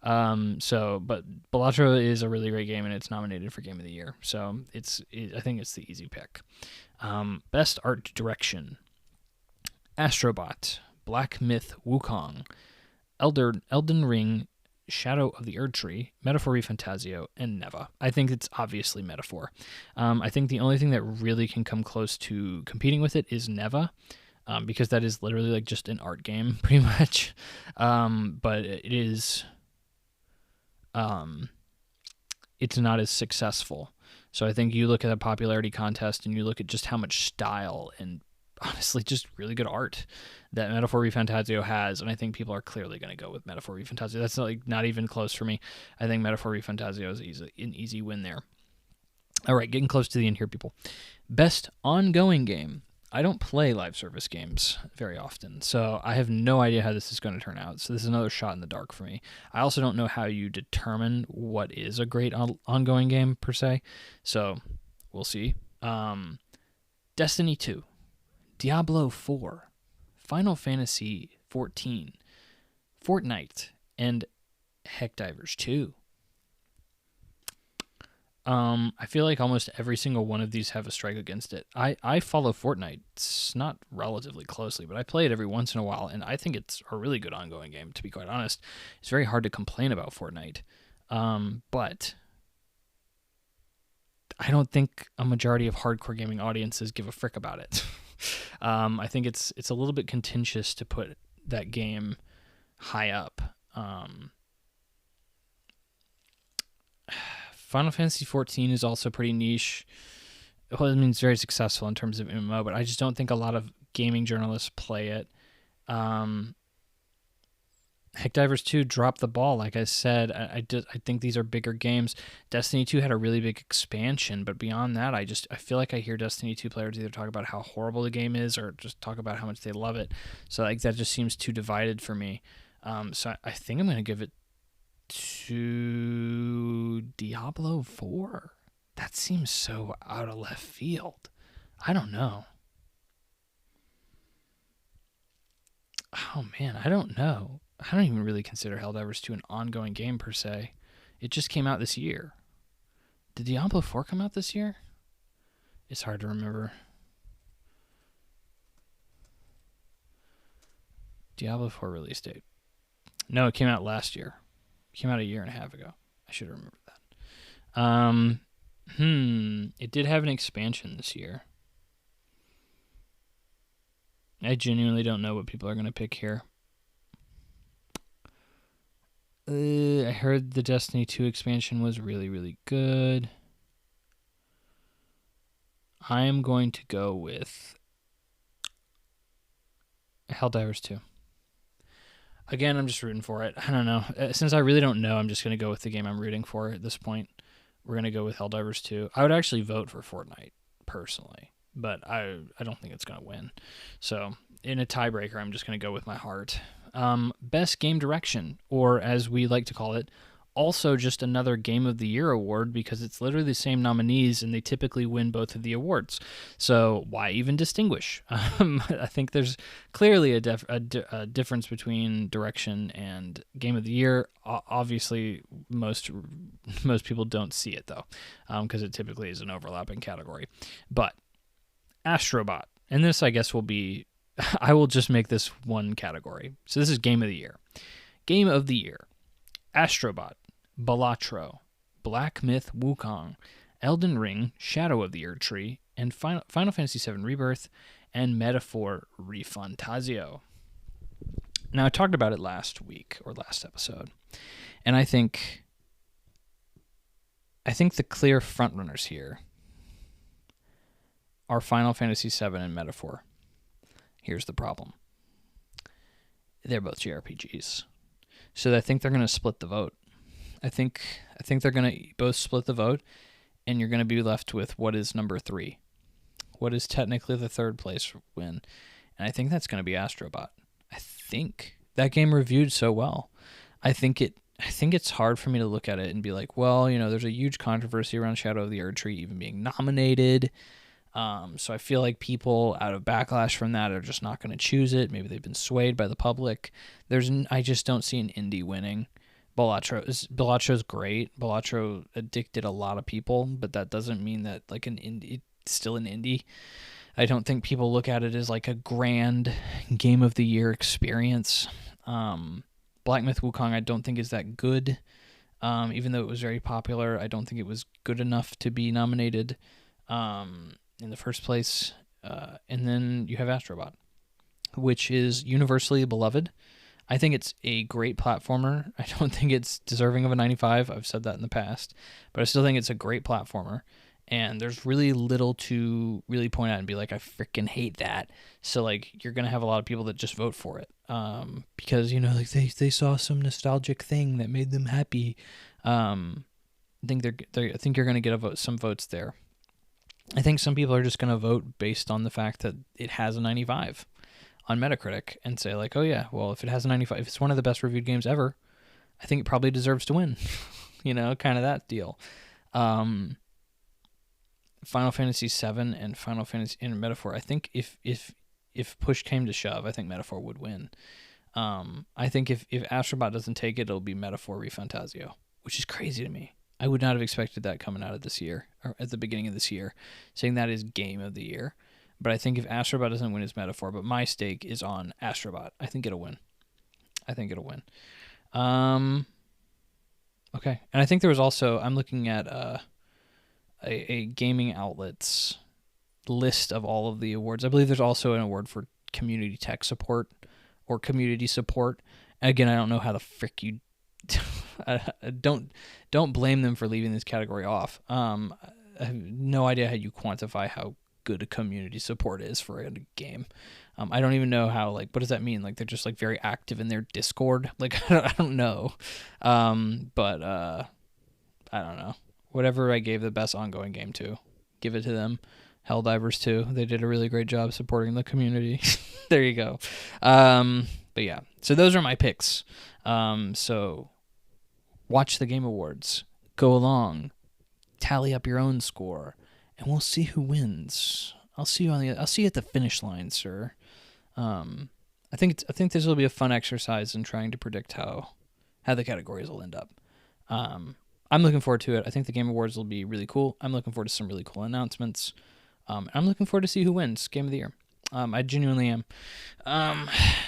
But Balatro is a really great game, and it's nominated for Game of the Year. So I think it's the easy pick. Best Art Direction. Astrobot, Black Myth Wukong, Elden Ring, Shadow of the Erdtree, Metaphor ReFantazio, and Neva. I think it's obviously Metaphor. I think the only thing that really can come close to competing with it is Neva, because that is literally like just an art game, pretty much. But it is, it's not as successful. So I think you look at a popularity contest and you look at just how much style and honestly just really good art that Metaphor ReFantazio has, and I think people are clearly going to go with Metaphor ReFantazio. That's not even close for me. I think Metaphor ReFantazio is an easy win there. All right, getting close to the end here, people. Best ongoing game. I don't play live service games very often, so I have no idea how this is going to turn out. So this is another shot in the dark for me. I also don't know how you determine what is a great ongoing game per se, so we'll see. Destiny 2, Diablo 4, Final Fantasy 14, Fortnite, and Heckdivers 2. I feel like almost every single one of these have a strike against it. I follow Fortnite. It's not relatively closely, but I play it every once in a while, and I think it's a really good ongoing game, to be quite honest. It's very hard to complain about Fortnite. But I don't think a majority of hardcore gaming audiences give a frick about it. I think it's a little bit contentious to put that game high up. Final Fantasy 14 is also pretty niche. Well, I mean, it's very successful in terms of MMO, but I just don't think a lot of gaming journalists play it. Heckdivers 2 dropped the ball, like I said. I think these are bigger games. Destiny 2 had a really big expansion, but beyond that, I feel like I hear Destiny 2 players either talk about how horrible the game is or just talk about how much they love it. So like that just seems too divided for me. So I think I'm going to give it to Diablo 4. That seems so out of left field. I don't know. Oh man, I don't know. I don't even really consider Helldivers 2 an ongoing game per se. It just came out this year. Did Diablo 4 come out this year? It's hard to remember. Diablo 4 release date. No, it came out last year. It came out a year and a half ago. I should have remembered that. It did have an expansion this year. I genuinely don't know what people are going to pick here. I heard the Destiny 2 expansion was really, really good. I am going to go with Helldivers 2. Again, I'm just rooting for it. I don't know. Since I really don't know, I'm just going to go with the game I'm rooting for at this point. We're going to go with Helldivers 2. I would actually vote for Fortnite, personally, but I don't think it's going to win. So, in a tiebreaker, I'm just going to go with my heart. Best Game Direction, or as we like to call it, also just another Game of the Year award, because it's literally the same nominees and they typically win both of the awards. So why even distinguish? I think there's clearly a difference between direction and Game of the Year. Obviously, most people don't see it though, because it typically is an overlapping category. But Astrobot, and this I guess will be, I will just make this one category. So this is Game of the Year. Game of the Year: Astrobot, Balatro, Black Myth Wukong, Elden Ring, Shadow of the Erdtree, and Final Fantasy VII Rebirth, and Metaphor Refantasio. Now, I talked about it last week, or last episode, and I think the clear frontrunners here are Final Fantasy VII and Metaphor. Here's the problem. They're both JRPGs. So I think they're going to split the vote. I think they're going to both split the vote, and you're going to be left with what is number 3. What is technically the third place win. And I think that's going to be Astrobot. I think that game reviewed so well. I think it's hard for me to look at it and be like, well, there's a huge controversy around Shadow of the Erdtree even being nominated. So I feel like people, out of backlash from that, are just not going to choose it. Maybe they've been swayed by the public. I just don't see an indie winning. Balatro's great. Balatro addicted a lot of people, but that doesn't mean that like an indie, it's still an indie. I don't think people look at it as like a grand Game of the Year experience. Black Myth Wukong I don't think is that good. Even though it was very popular, I don't think it was good enough to be nominated in the first place. And then you have Astrobot, which is universally beloved. I think it's a great platformer. I don't think it's deserving of a 95. I've said that in the past. But I still think it's a great platformer. And there's really little to really point out and be like, I freaking hate that. So, like, you're going to have a lot of people that just vote for it. Because, like they saw some nostalgic thing that made them happy. I think you're going to get some votes there. I think some people are just going to vote based on the fact that it has a 95 on Metacritic and say like, oh yeah, well, if it has a 95, if it's one of the best reviewed games ever, I think it probably deserves to win. Kind of that deal. Final Fantasy VII and Final Fantasy and Metaphor. I think if push came to shove, I think Metaphor would win. I think if Astrobot doesn't take it, it'll be Metaphor ReFantazio, which is crazy to me. I would not have expected that coming out of this year, or at the beginning of this year, saying that is game of the year. But I think if Astrobot doesn't win, it's Metaphor. But my stake is on Astrobot. I think it'll win. Okay. And I think there was also, I'm looking at a gaming outlet's list of all of the awards. I believe there's also an award for community tech support or community support. Again, I don't know how the frick you don't blame them for leaving this category off. I have no idea how you quantify how good a community support is for a game. I don't even know how, like, what does that mean? Like, they're just like very active in their Discord. Like, I don't know. But I don't know. Whatever I gave the best ongoing game to, give it to them. Helldivers 2, they did a really great job supporting the community. There you go. But yeah, so those are my picks. So watch the Game Awards, go along, tally up your own score, and we'll see who wins. I'll see you at the finish line, sir. I think this will be a fun exercise in trying to predict how the categories will end up. I'm looking forward to it. I think the Game Awards will be really cool. I'm looking forward to some really cool announcements. I'm looking forward to see who wins Game of the Year. I genuinely am.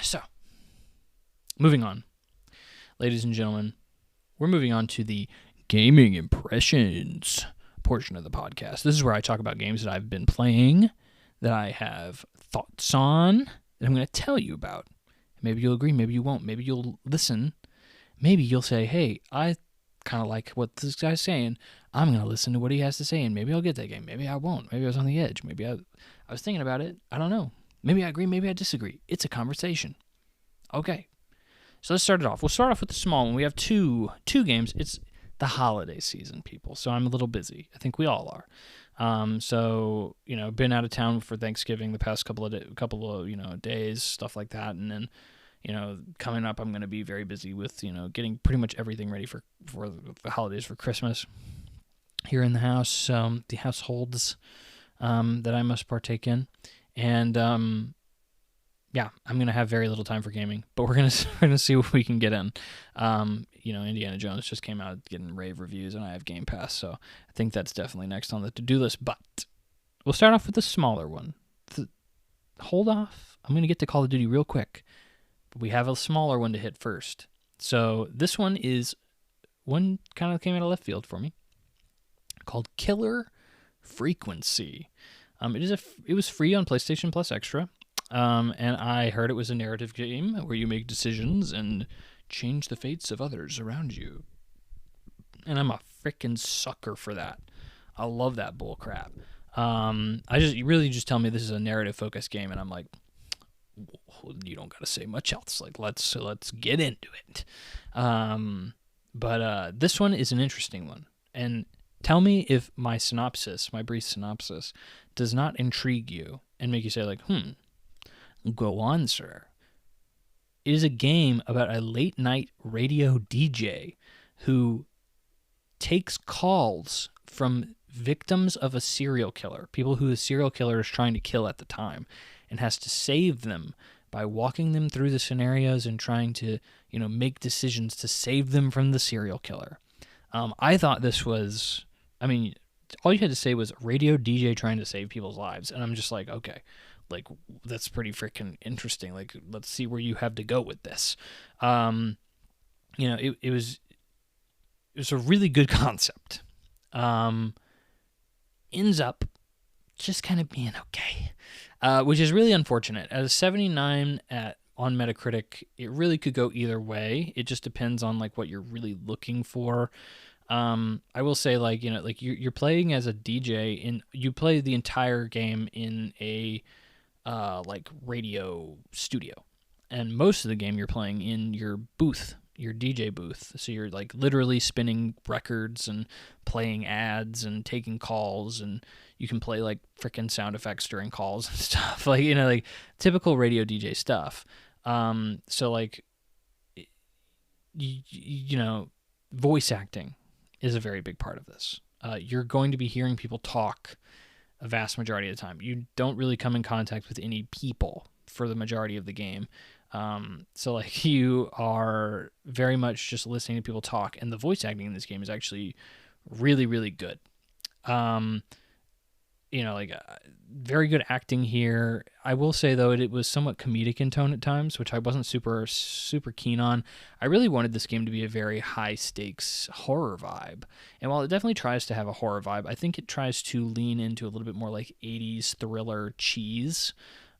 So, moving on. Ladies and gentlemen, we're moving on to the gaming impressions portion of the podcast. This is where I talk about games that I've been playing, that I have thoughts on, that I'm going to tell you about. Maybe you'll agree, maybe you won't. Maybe you'll listen. Maybe you'll say, hey, I kind of like what this guy's saying. I'm going to listen to what he has to say, and maybe I'll get that game. Maybe I won't. Maybe I was on the edge. Maybe I was thinking about it. I don't know. Maybe I agree. Maybe I disagree. It's a conversation. Okay. So let's start it off. We'll start off with the small one. We have two games. It's the holiday season, people. So I'm a little busy. I think we all are. So, been out of town for Thanksgiving the past couple of days, stuff like that. And then, coming up, I'm going to be very busy with, getting pretty much everything ready for the holidays, for Christmas here in the house, the households that I must partake in. And, yeah, I'm going to have very little time for gaming, but we're going to see what we can get in. Indiana Jones just came out getting rave reviews, and I have Game Pass, so I think that's definitely next on the to-do list. But we'll start off with the smaller one. Hold off. I'm going to get to Call of Duty real quick, but we have a smaller one to hit first. So this one is one kind of came out of left field for me, called Killer Frequency. It was free on PlayStation Plus Extra. And I heard it was a narrative game where you make decisions and change the fates of others around you. And I'm a freaking sucker for that. I love that bull crap. You really just tell me this is a narrative focused game, and I'm like, you don't got to say much else. Like, let's get into it. But this one is an interesting one. And tell me if my brief synopsis, does not intrigue you and make you say like, go on, sir. It is a game about a late-night radio DJ who takes calls from victims of a serial killer, people who the serial killer is trying to kill at the time, and has to save them by walking them through the scenarios and trying to, make decisions to save them from the serial killer. I thought this was, all you had to say was radio DJ trying to save people's lives, and I'm just like, okay. Like, that's pretty freaking interesting. Like, let's see where you have to go with this. It was a really good concept. Ends up just kind of being okay, which is really unfortunate. At a 79 on Metacritic, it really could go either way. It just depends on like what you're really looking for. I will say, like, you're playing as a DJ, and you play the entire game in a radio studio, and most of the game you're playing in your booth, your DJ booth. So you're like literally spinning records and playing ads and taking calls, and you can play like freaking sound effects during calls and stuff. Like, like typical radio DJ stuff. So like, voice acting is a very big part of this. You're going to be hearing people talk a vast majority of the time. You don't really come in contact with any people for the majority of the game. So like you are very much just listening to people talk, and the voice acting in this game is actually really, really good. Very good acting here. I will say though, it was somewhat comedic in tone at times, which I wasn't super keen on. I really wanted this game to be a very high stakes horror vibe. And while it definitely tries to have a horror vibe, I think it tries to lean into a little bit more like 80s thriller cheese,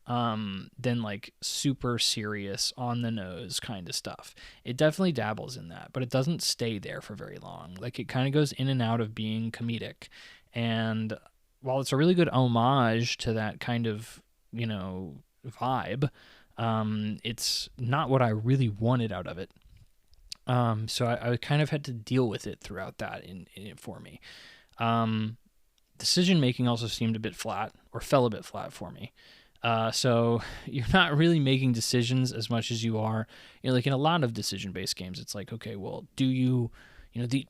than like super serious on the nose kind of stuff. It definitely dabbles in that, but it doesn't stay there for very long. Like it kind of goes in and out of being comedic. And while it's a really good homage to that kind of, vibe, it's not what I really wanted out of it. So I kind of had to deal with it throughout that in it for me. Decision making also seemed a bit flat, or fell a bit flat for me. So you're not really making decisions as much as you are, like in a lot of decision-based games. It's like, okay, well, do you,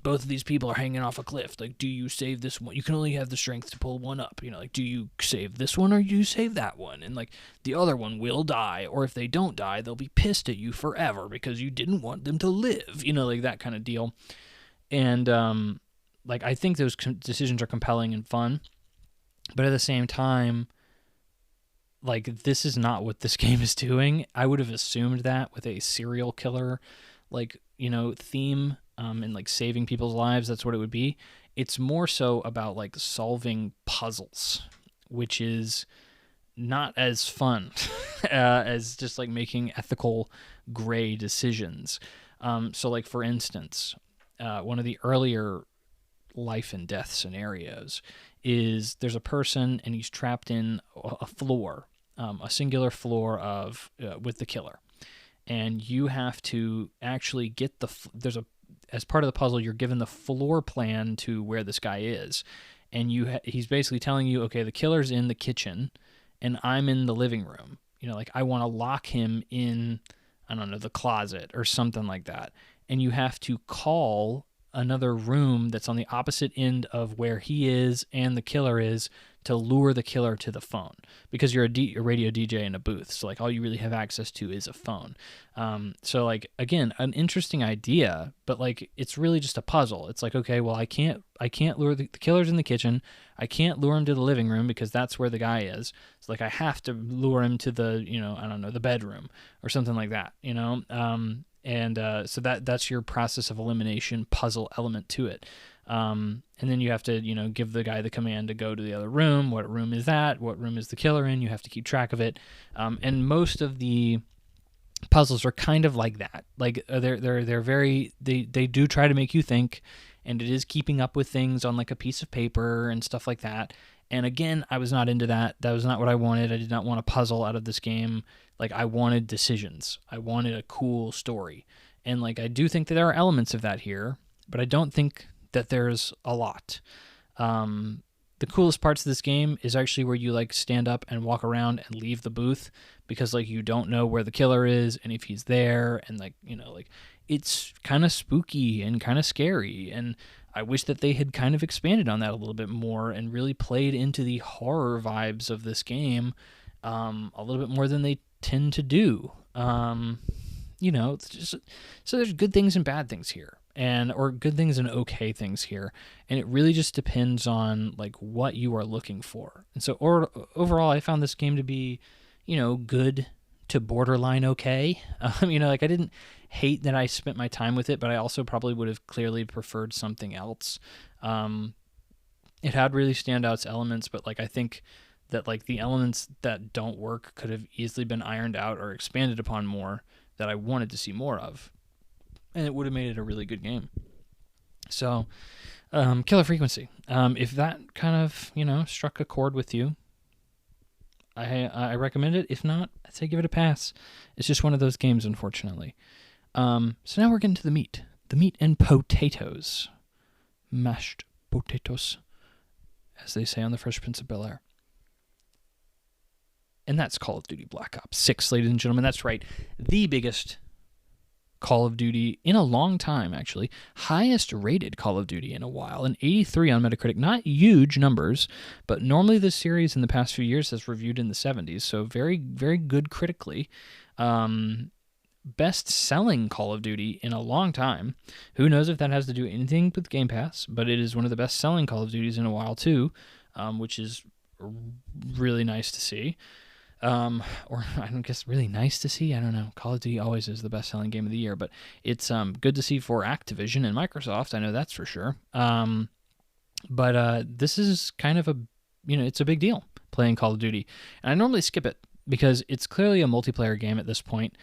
both of these people are hanging off a cliff. Like, do you save this one? You can only have the strength to pull one up. Like, do you save this one or do you save that one? And like, the other one will die, or if they don't die, they'll be pissed at you forever because you didn't want them to live. Like that kind of deal. And like, I think those decisions are compelling and fun, but at the same time, like, this is not what this game is doing. I would have assumed that with a serial killer, like, theme, and like saving people's lives, that's what it would be. It's more so about like solving puzzles, which is not as fun as just like making ethical gray decisions. So like, for instance, one of the earlier life and death scenarios is there's a person and he's trapped in a floor, a singular floor of with the killer, and you have to actually get as part of the puzzle, you're given the floor plan to where this guy is, and he's basically telling you, okay, the killer's in the kitchen and I'm in the living room. Like, I want to lock him in, I don't know, the closet or something like that, and you have to call another room that's on the opposite end of where he is and the killer is to lure the killer to the phone, because you're a radio DJ in a booth. So like, all you really have access to is a phone. So like, again, an interesting idea, but like, it's really just a puzzle. It's like, okay, well, I can't lure the killer's in the kitchen. I can't lure him to the living room because that's where the guy is. So like, I have to lure him to the, I don't know, the bedroom or something like that, so that's your process of elimination puzzle element to it. And then you have to, give the guy the command to go to the other room. What room is that? What room is the killer in? You have to keep track of it. And most of the puzzles are kind of like that. Like, they're very, they do try to make you think, and it is keeping up with things on like a piece of paper and stuff like that. And again, I was not into that. That was not what I wanted. I did not want a puzzle out of this game. Like, I wanted decisions. I wanted a cool story. And like, I do think that there are elements of that here, but I don't think that there's a lot. The coolest parts of this game is actually where you like stand up and walk around and leave the booth, because like, you don't know where the killer is and if he's there, and like, like, it's kind of spooky and kind of scary. And I wish that they had kind of expanded on that a little bit more and really played into the horror vibes of this game a little bit more than they tend to do. It's just, so there's good things and bad things here, or good things and okay things here, and it really just depends on like what you are looking for. And so overall, I found this game to be, good to borderline okay. Like, I didn't hate that I spent my time with it, but I also probably would have clearly preferred something else. It had really standout elements, but like, I think that like the elements that don't work could have easily been ironed out or expanded upon more, that I wanted to see more of, and it would have made it a really good game. So, Killer Frequency. If that kind of, struck a chord with you, I recommend it. If not, I'd say give it a pass. It's just one of those games, unfortunately. So now we're getting to the meat and potatoes, mashed potatoes, as they say on the Fresh Prince of Bel-Air. And that's Call of Duty Black Ops 6, ladies and gentlemen. That's right, the biggest Call of Duty in a long time, actually. Highest rated Call of Duty in a while, an 83 on Metacritic. Not huge numbers, but normally this series in the past few years has reviewed in the 70s, so very, very good critically. Best-selling Call of Duty in a long time. Who knows if that has to do anything with Game Pass, but it is one of the best-selling Call of Duties in a while, too, which is really nice to see. Or I don't guess really nice to see. I don't know. Call of Duty always is the best-selling game of the year, but it's good to see for Activision and Microsoft. I know that's for sure. But this is kind of it's a big deal playing Call of Duty, and I normally skip it because it's clearly a multiplayer game at this point,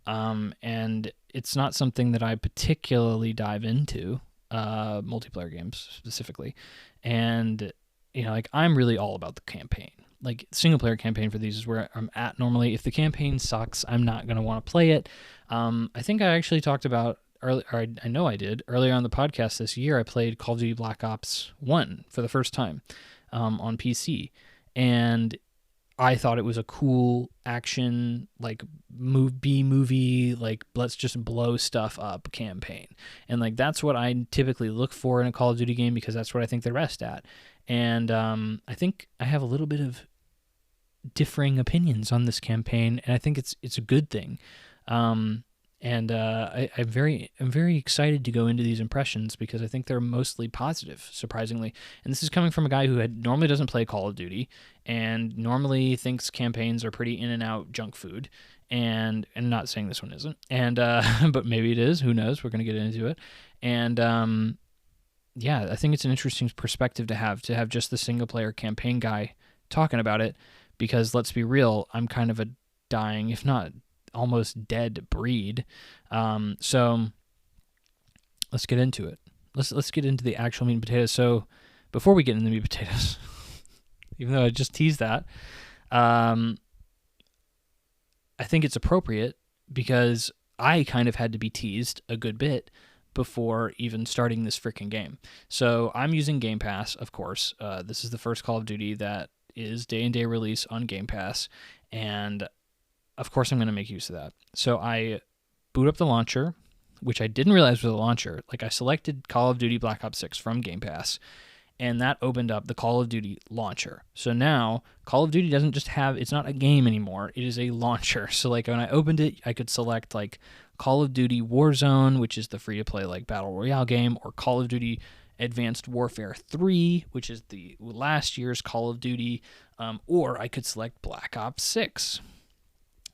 and it's not something that I particularly dive into, multiplayer games specifically, and I'm really all about the campaign. Like, single-player campaign for these is where I'm at normally. If the campaign sucks, I'm not going to want to play it. I think I actually talked about, I know I did, earlier on the podcast this year, I played Call of Duty Black Ops 1 for the first time on PC. And I thought it was a cool action, like, B-movie, like, let's just blow stuff up campaign. And, like, that's what I typically look for in a Call of Duty game because that's what I think they're best at. And I think I have a little bit of differing opinions on this campaign, and I think it's a good thing. I'm very excited to go into these impressions because I think they're mostly positive, surprisingly. And this is coming from a guy who normally doesn't play Call of Duty and normally thinks campaigns are pretty in and out junk food. And not saying this one isn't, and but maybe it is. Who knows? We're gonna get into it, and yeah, I think it's an interesting perspective to have just the single-player campaign guy talking about it, because let's be real, I'm kind of a dying, if not almost dead breed. So let's get into it. Let's get into the actual meat and potatoes. So before we get into the meat and potatoes, even though I just teased that, I think it's appropriate because I kind of had to be teased a good bit before even starting this freaking game. So I'm using Game Pass, of course. This is the first Call of Duty that is day-and-day release on Game Pass, and of course I'm going to make use of that. So I boot up the launcher, which I didn't realize was a launcher. Like, I selected Call of Duty Black Ops 6 from Game Pass, and that opened up the Call of Duty launcher. So now Call of Duty doesn't just it's not a game anymore, it is a launcher. So like when I opened it, I could select like Call of Duty Warzone, which is the free-to-play like battle royale game, or Call of Duty Advanced Warfare 3, which is the last year's Call of Duty, or I could select Black Ops 6.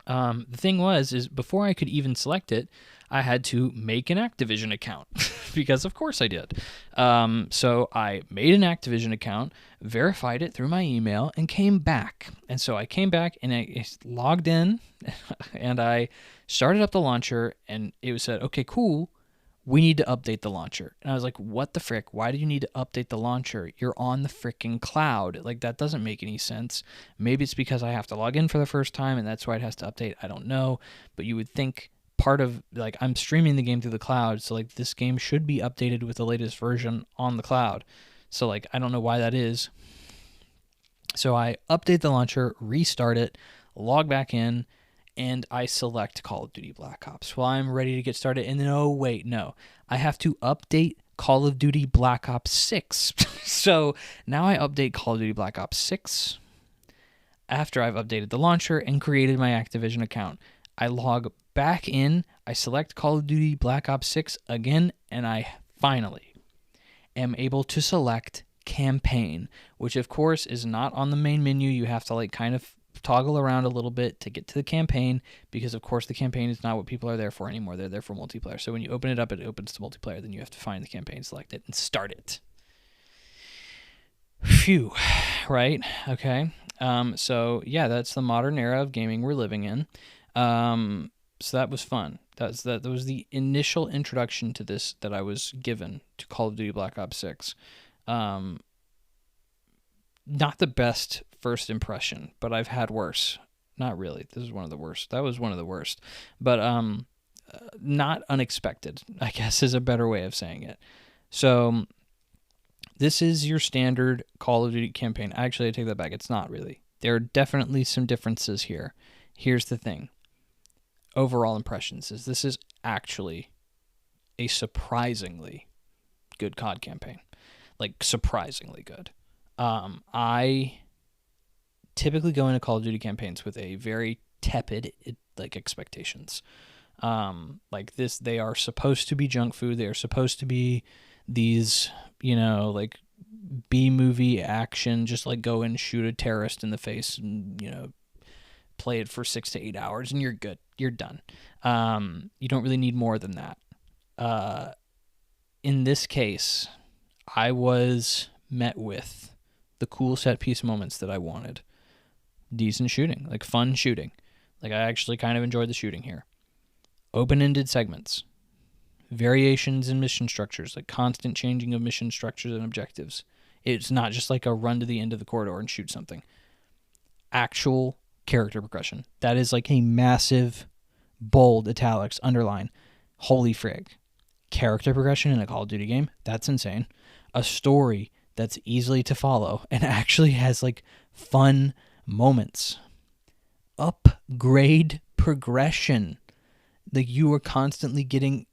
The thing is before I could even select it, I had to make an Activision account because of course I did. So I made an Activision account, verified it through my email, and came back. And so I came back and I logged in and I started up the launcher, and it said, okay, cool, we need to update the launcher. And I was like, what the frick? Why do you need to update the launcher? You're on the frickin' cloud. Like, that doesn't make any sense. Maybe it's because I have to log in for the first time and that's why it has to update. I don't know. But you would think part of, like, I'm streaming the game through the cloud, so, like, this game should be updated with the latest version on the cloud. So, like, I don't know why that is. So I update the launcher, restart it, log back in, and I select Call of Duty Black Ops. Well, I'm ready to get started, and then, oh, wait, no. I have to update Call of Duty Black Ops 6. So now I update Call of Duty Black Ops 6 after I've updated the launcher and created my Activision account. I log back in, I select Call of Duty Black Ops 6 again, and I finally am able to select Campaign, which of course is not on the main menu. You have to like kind of toggle around a little bit to get to the campaign, because of course the campaign is not what people are there for anymore. They're there for multiplayer. So when you open it up, it opens to multiplayer. Then you have to find the campaign, select it, and start it. Phew, right? Okay. So yeah, that's the modern era of gaming we're living in. So that was fun. That was the initial introduction to this that I was given to Call of Duty Black Ops 6. Not the best first impression, but I've had worse. Not really. This is one of the worst. That was one of the worst. But not unexpected, I guess is a better way of saying it. So this is your standard Call of Duty campaign. Actually, I take that back. It's not really. There are definitely some differences here. Here's the thing. Overall impressions is this is actually a surprisingly good COD campaign. Like, surprisingly good. I typically go into Call of Duty campaigns with a very tepid expectations. Like this, they are supposed to be junk food. They are supposed to be these, like B-movie action, just like go and shoot a terrorist in the face and, play it for 6 to 8 hours and you're good. You're done. You don't really need more than that. In this case, I was met with the cool set piece moments that I wanted. Decent shooting, like fun shooting. Like I actually kind of enjoyed the shooting here. Open-ended segments. Variations in mission structures, like constant changing of mission structures and objectives. It's not just like a run to the end of the corridor and shoot something. Actual character progression. That is like a massive, bold, italics, underline. Holy frig. Character progression in a Call of Duty game? That's insane. A story that's easily to follow and actually has like fun moments. Upgrade progression. Like you are constantly getting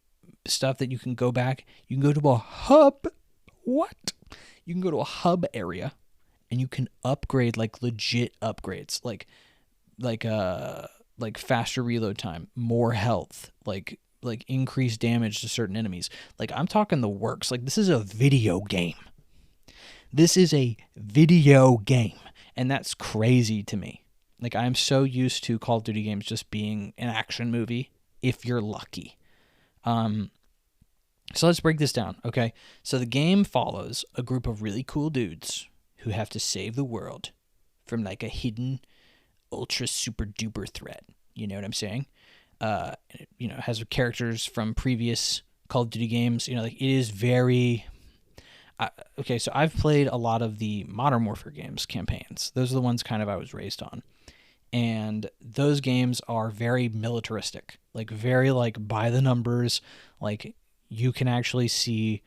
stuff that you can go back. You can go to a hub. What? You can go to a hub area and you can upgrade like legit upgrades. Like faster reload time, more health, like increased damage to certain enemies. Like I'm talking the works. Like this is a video game. This is a video game. And that's crazy to me. Like I'm so used to Call of Duty games just being an action movie if you're lucky. So let's break this down, okay? So the game follows a group of really cool dudes who have to save the world from like a hidden ultra super duper threat. You know what I'm saying? It has characters from previous Call of Duty games. Like it is very... okay, so I've played a lot of the Modern Warfare games campaigns. Those are the ones kind of I was raised on. And those games are very militaristic, like very like by the numbers. Like you can actually see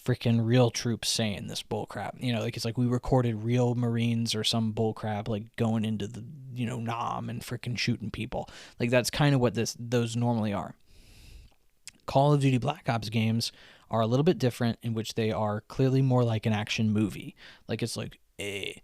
freaking real troops saying this bullcrap. Like it's like we recorded real Marines or some bullcrap like going into the Nam and freaking shooting people. Like that's kind of what those normally are. Call of Duty Black Ops games are a little bit different in which they are clearly more like an action movie. Like it's like, hey,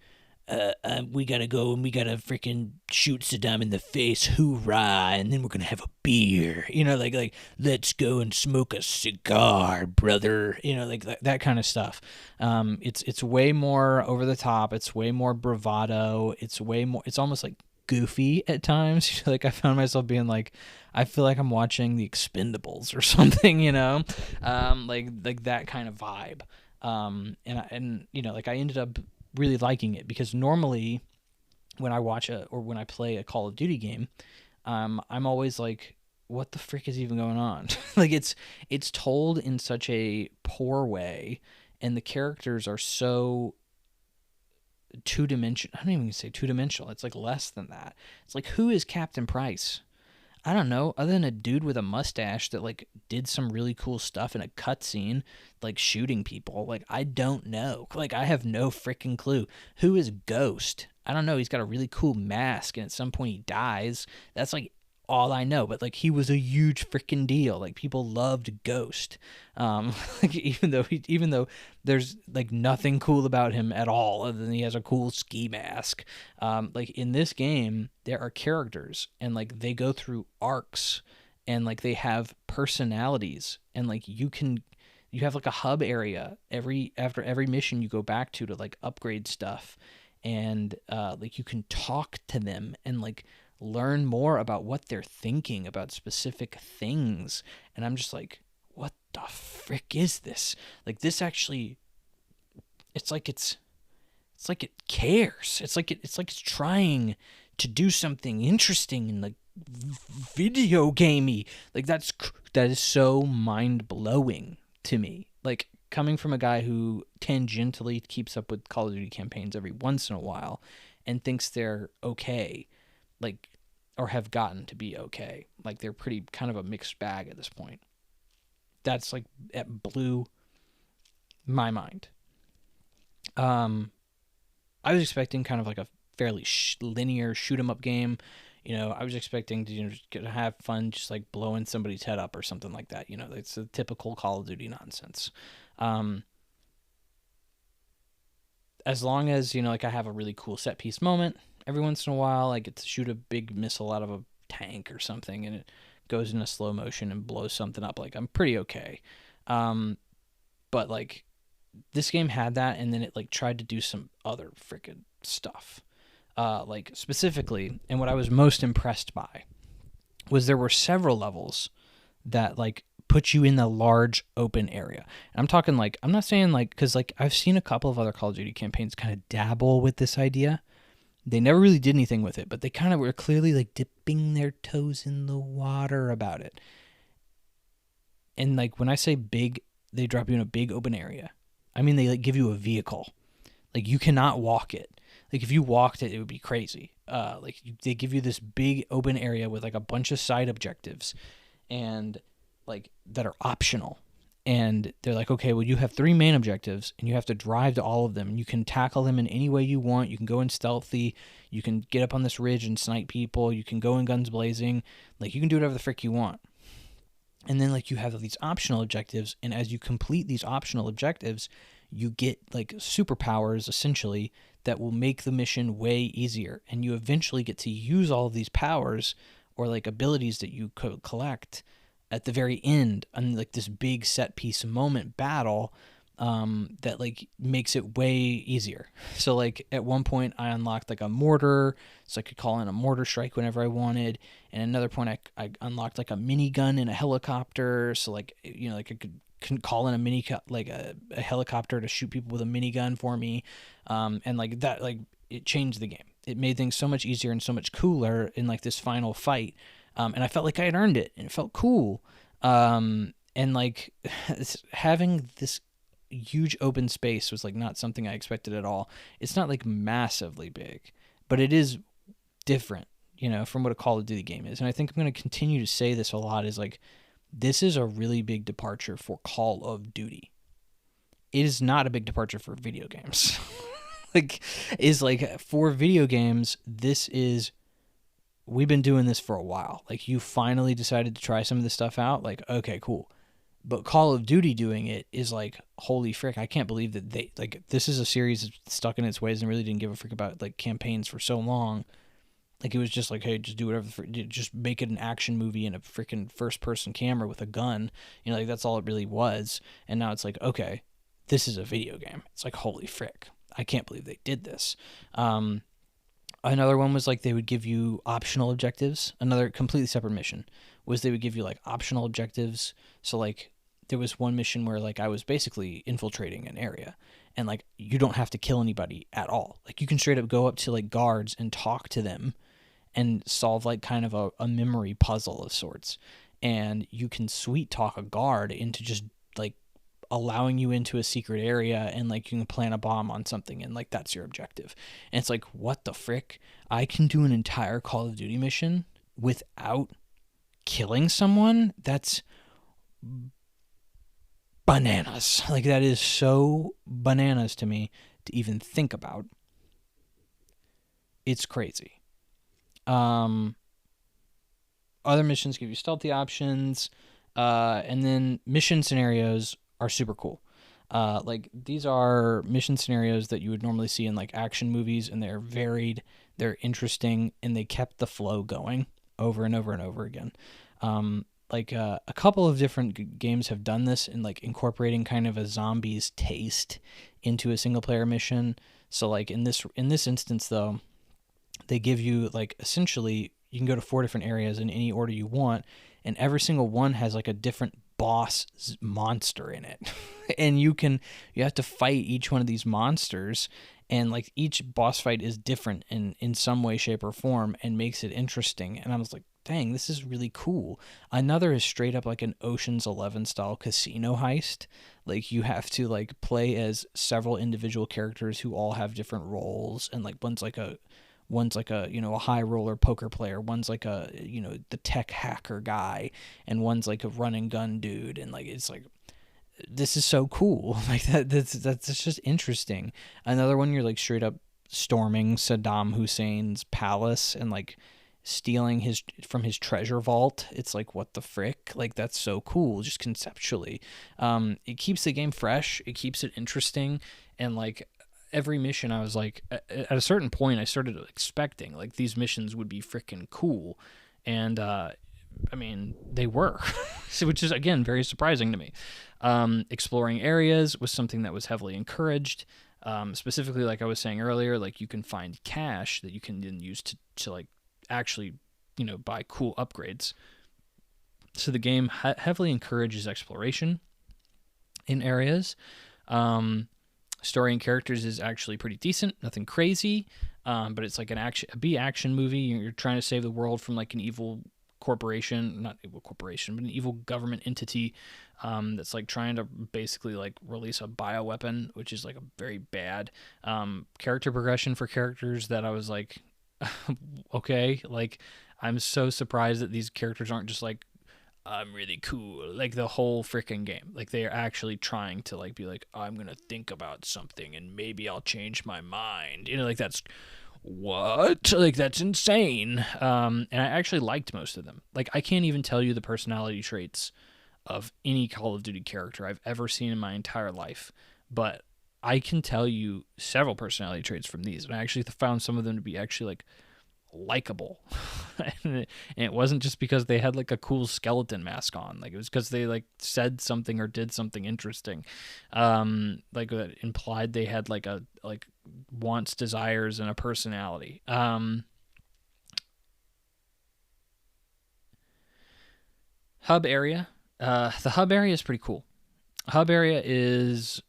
we gotta go and we gotta freaking shoot Saddam in the face, hoorah, and then we're gonna have a beer. Like let's go and smoke a cigar, brother. Like that kind of stuff. It's way more over the top. It's way more bravado. It's almost like goofy at times. Like I found myself being like, I feel like I'm watching The Expendables or something, like that kind of vibe. Like I ended up really liking it because normally when I watch when I play a Call of Duty game, I'm always like, what the frick is even going on? Like it's told in such a poor way and the characters are so two-dimensional. I don't even say two-dimensional. It's like less than that. It's like, who is Captain Price? I don't know, other than a dude with a mustache that like did some really cool stuff in a cutscene, like shooting people. Like I don't know. Like I have no freaking clue. Who is Ghost? I don't know. He's got a really cool mask, and at some point he dies. That's like all I know. But like he was a huge freaking deal. Like people loved Ghost. Like even though there's like nothing cool about him at all, other than he has a cool ski mask. Like in this game, there are characters, and like they go through arcs, and like they have personalities, and like you have like a hub area after every mission you go back to like upgrade stuff, and like you can talk to them and like learn more about what they're thinking about specific things. And I'm just like, what the frick is this? Like this actually, it's like it cares. It's like it's trying to do something interesting and like video gamey. Like that is so mind blowing to me. Like coming from a guy who tangentially keeps up with Call of Duty campaigns every once in a while and thinks they're okay. Like or have gotten to be okay. Like they're pretty kind of a mixed bag at this point. That's like, it blew my mind. I was expecting kind of like a fairly linear shoot 'em up game. I was expecting to just have fun, just like blowing somebody's head up or something like that. It's a typical Call of Duty nonsense. As long as like I have a really cool set piece moment every once in a while, I get to shoot a big missile out of a tank or something, and it goes into slow motion and blows something up. Like, I'm pretty okay. But like, this game had that, and then it like tried to do some other freaking stuff. Like specifically, and what I was most impressed by was there were several levels that like put you in the large open area. And I'm talking like, I'm not saying like, because like I've seen a couple of other Call of Duty campaigns kind of dabble with this idea. They never really did anything with it, but they kind of were clearly like dipping their toes in the water about it. And like, when I say big, they drop you in a big open area, I mean they like give you a vehicle. Like, you cannot walk it. Like, if you walked it, it would be crazy. They give you this big open area with like a bunch of side objectives, and like that are optional. And they're like, okay, well, you have 3 main objectives, and you have to drive to all of them. You can tackle them in any way you want. You can go in stealthy. You can get up on this ridge and snipe people. You can go in guns blazing. Like, you can do whatever the frick you want. And then like you have these optional objectives, and as you complete these optional objectives, you get like superpowers essentially that will make the mission way easier, and you eventually get to use all of these powers or like abilities that you could collect at the very end on like this big set piece moment battle, that like makes it way easier. So like at one point I unlocked like a mortar, so I could call in a mortar strike whenever I wanted. And another point I unlocked like a minigun in a helicopter, so like like I could call in a helicopter to shoot people with a minigun for me, and like that, like it changed the game. It made things so much easier and so much cooler in like this final fight, and I felt like I had earned it, and it felt cool. And like having this huge open space was like not something I expected at all. It's not like massively big, but it is different, from what a Call of Duty game is. And I think I'm going to continue to say this a lot, is like, this is a really big departure for Call of Duty. It is not a big departure for video games. For video games, we've been doing this for a while. Like, you finally decided to try some of this stuff out. Like, okay, cool. But Call of Duty doing it is like, holy frick, I can't believe that this is a series that's stuck in its ways and really didn't give a frick about like campaigns for so long. Like, it was just like, hey, just do whatever, just make it an action movie in a freaking first-person camera with a gun. Like, that's all it really was. And now it's like, okay, this is a video game. It's like, holy frick, I can't believe they did this. Another one was like, they would give you optional objectives. Another completely separate mission was they would give you like optional objectives. So like, there was one mission where like I was basically infiltrating an area, and like, you don't have to kill anybody at all. Like, you can straight up go up to like guards and talk to them and solve like kind of a memory puzzle of sorts. And you can sweet talk a guard into just like allowing you into a secret area, and like you can plant a bomb on something, and like that's your objective. And it's like, what the frick? I can do an entire Call of Duty mission without killing someone? That's bananas. Like, that is so bananas to me to even think about. It's crazy. Other missions give you stealthy options, and then mission scenarios are super cool. Like, these are mission scenarios that you would normally see in like action movies, and they're varied, they're interesting, and they kept the flow going over and over and over again. A couple of different games have done this in like incorporating kind of a zombies taste into a single player mission. So like in this instance though, they give you like, essentially you can go to 4 different areas in any order you want, and every single one has like a different boss monster in it. And you have to fight each one of these monsters, and like each boss fight is different in some way, shape, or form, and makes it interesting. And I was like, dang, this is really cool. Another is straight up like an Ocean's 11 style casino heist. Like, you have to like play as several individual characters who all have different roles, and like one's like One's like a a high roller poker player. One's like a the tech hacker guy, and one's like a run and gun dude. And like it's like this is so cool. Like that's just interesting. Another one, you're like straight up storming Saddam Hussein's palace and like stealing his from his treasure vault. It's like, what the frick? Like that's so cool just conceptually. It keeps the game fresh, it keeps it interesting, and like every mission I was like at a certain point I started expecting like these missions would be freaking cool, and I mean, they were, which is, again, very surprising to me. Exploring areas was something that was heavily encouraged. Specifically, like I was saying earlier, like you can find cash that you can then use to like actually, buy cool upgrades. So the game heavily encourages exploration in areas. Story and characters is actually pretty decent, nothing crazy, but it's like a B-action movie. You're trying to save the world from like an evil corporation, not evil corporation, but an evil government entity that's like trying to basically like release a bioweapon, which is like a very bad character progression for characters that I was like, okay, like I'm so surprised that these characters aren't just like, I'm really cool, like the whole freaking game. Like they are actually trying to like be like, I'm gonna think about something and maybe I'll change my mind. Like that's what? Like that's insane. And I actually liked most of them. Like I can't even tell you the personality traits of any Call of Duty character I've ever seen in my entire life, but I can tell you several personality traits from these, and I actually found some of them to be actually like likable. And it wasn't just because they had like a cool skeleton mask on. Like it was because they like said something or did something interesting, like that implied they had like a wants, desires, and a personality. Hub area. The hub area is pretty cool. Hub area is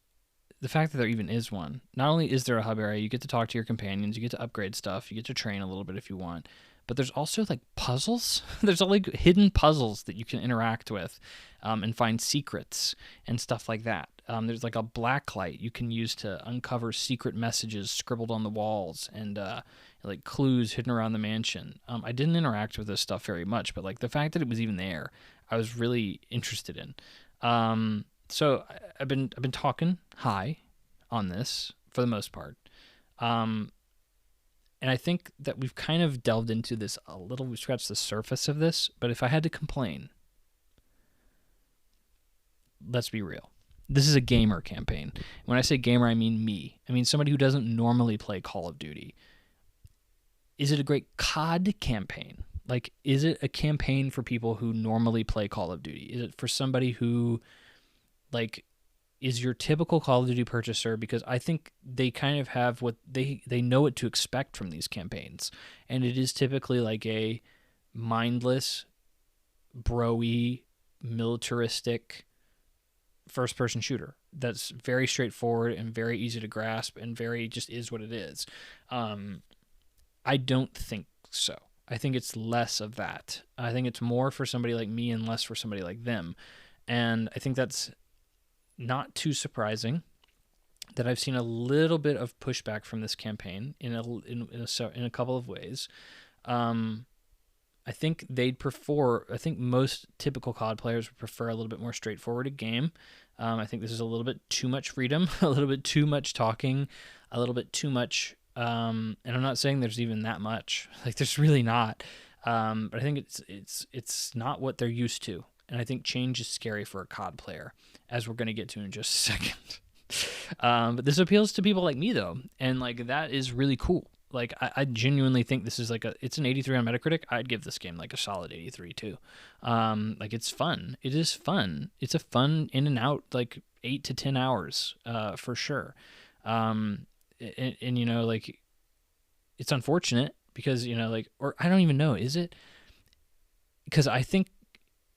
the fact that there even is one. Not only is there a hub area, you get to talk to your companions, you get to upgrade stuff, you get to train a little bit if you want, but there's also like puzzles. There's all like hidden puzzles that you can interact with, and find secrets and stuff like that. There's like a black light you can use to uncover secret messages scribbled on the walls, and like clues hidden around the mansion. I didn't interact with this stuff very much, but like the fact that it was even there, I was really interested in. So I've been talking high on this for the most part, and I think that we've kind of delved into this a little. We scratched the surface of this, but if I had to complain, let's be real. This is a gamer campaign. When I say gamer, I mean me. I mean somebody who doesn't normally play Call of Duty. Is it a great COD campaign? Like, is it a campaign for people who normally play Call of Duty? Is it for somebody who like is your typical Call of Duty purchaser? Because I think they kind of have what they know what to expect from these campaigns, and it is typically like a mindless, bro-y, militaristic first-person shooter that's very straightforward and very easy to grasp and very just is what it is. I don't think so. I think it's less of that. I think it's more for somebody like me and less for somebody like them, and I think that's not too surprising that I've seen a little bit of pushback from this campaign in a couple of ways. I think I think most typical COD players would prefer a little bit more straightforward game. I think this is a little bit too much freedom, a little bit too much talking, a little bit too much. And I'm not saying there's even that much. Like there's really not. But I think it's not what they're used to. And I think change is scary for a COD player, as we're going to get to in just a second. But this appeals to people like me, though, and like that is really cool. Like I genuinely think this is it's an 83 on Metacritic. I'd give this game like a solid 83 too. Like it's fun. It is fun. It's a fun in and out, like 8 to 10 hours, for sure. And like it's unfortunate because or I don't even know, is it? Because I think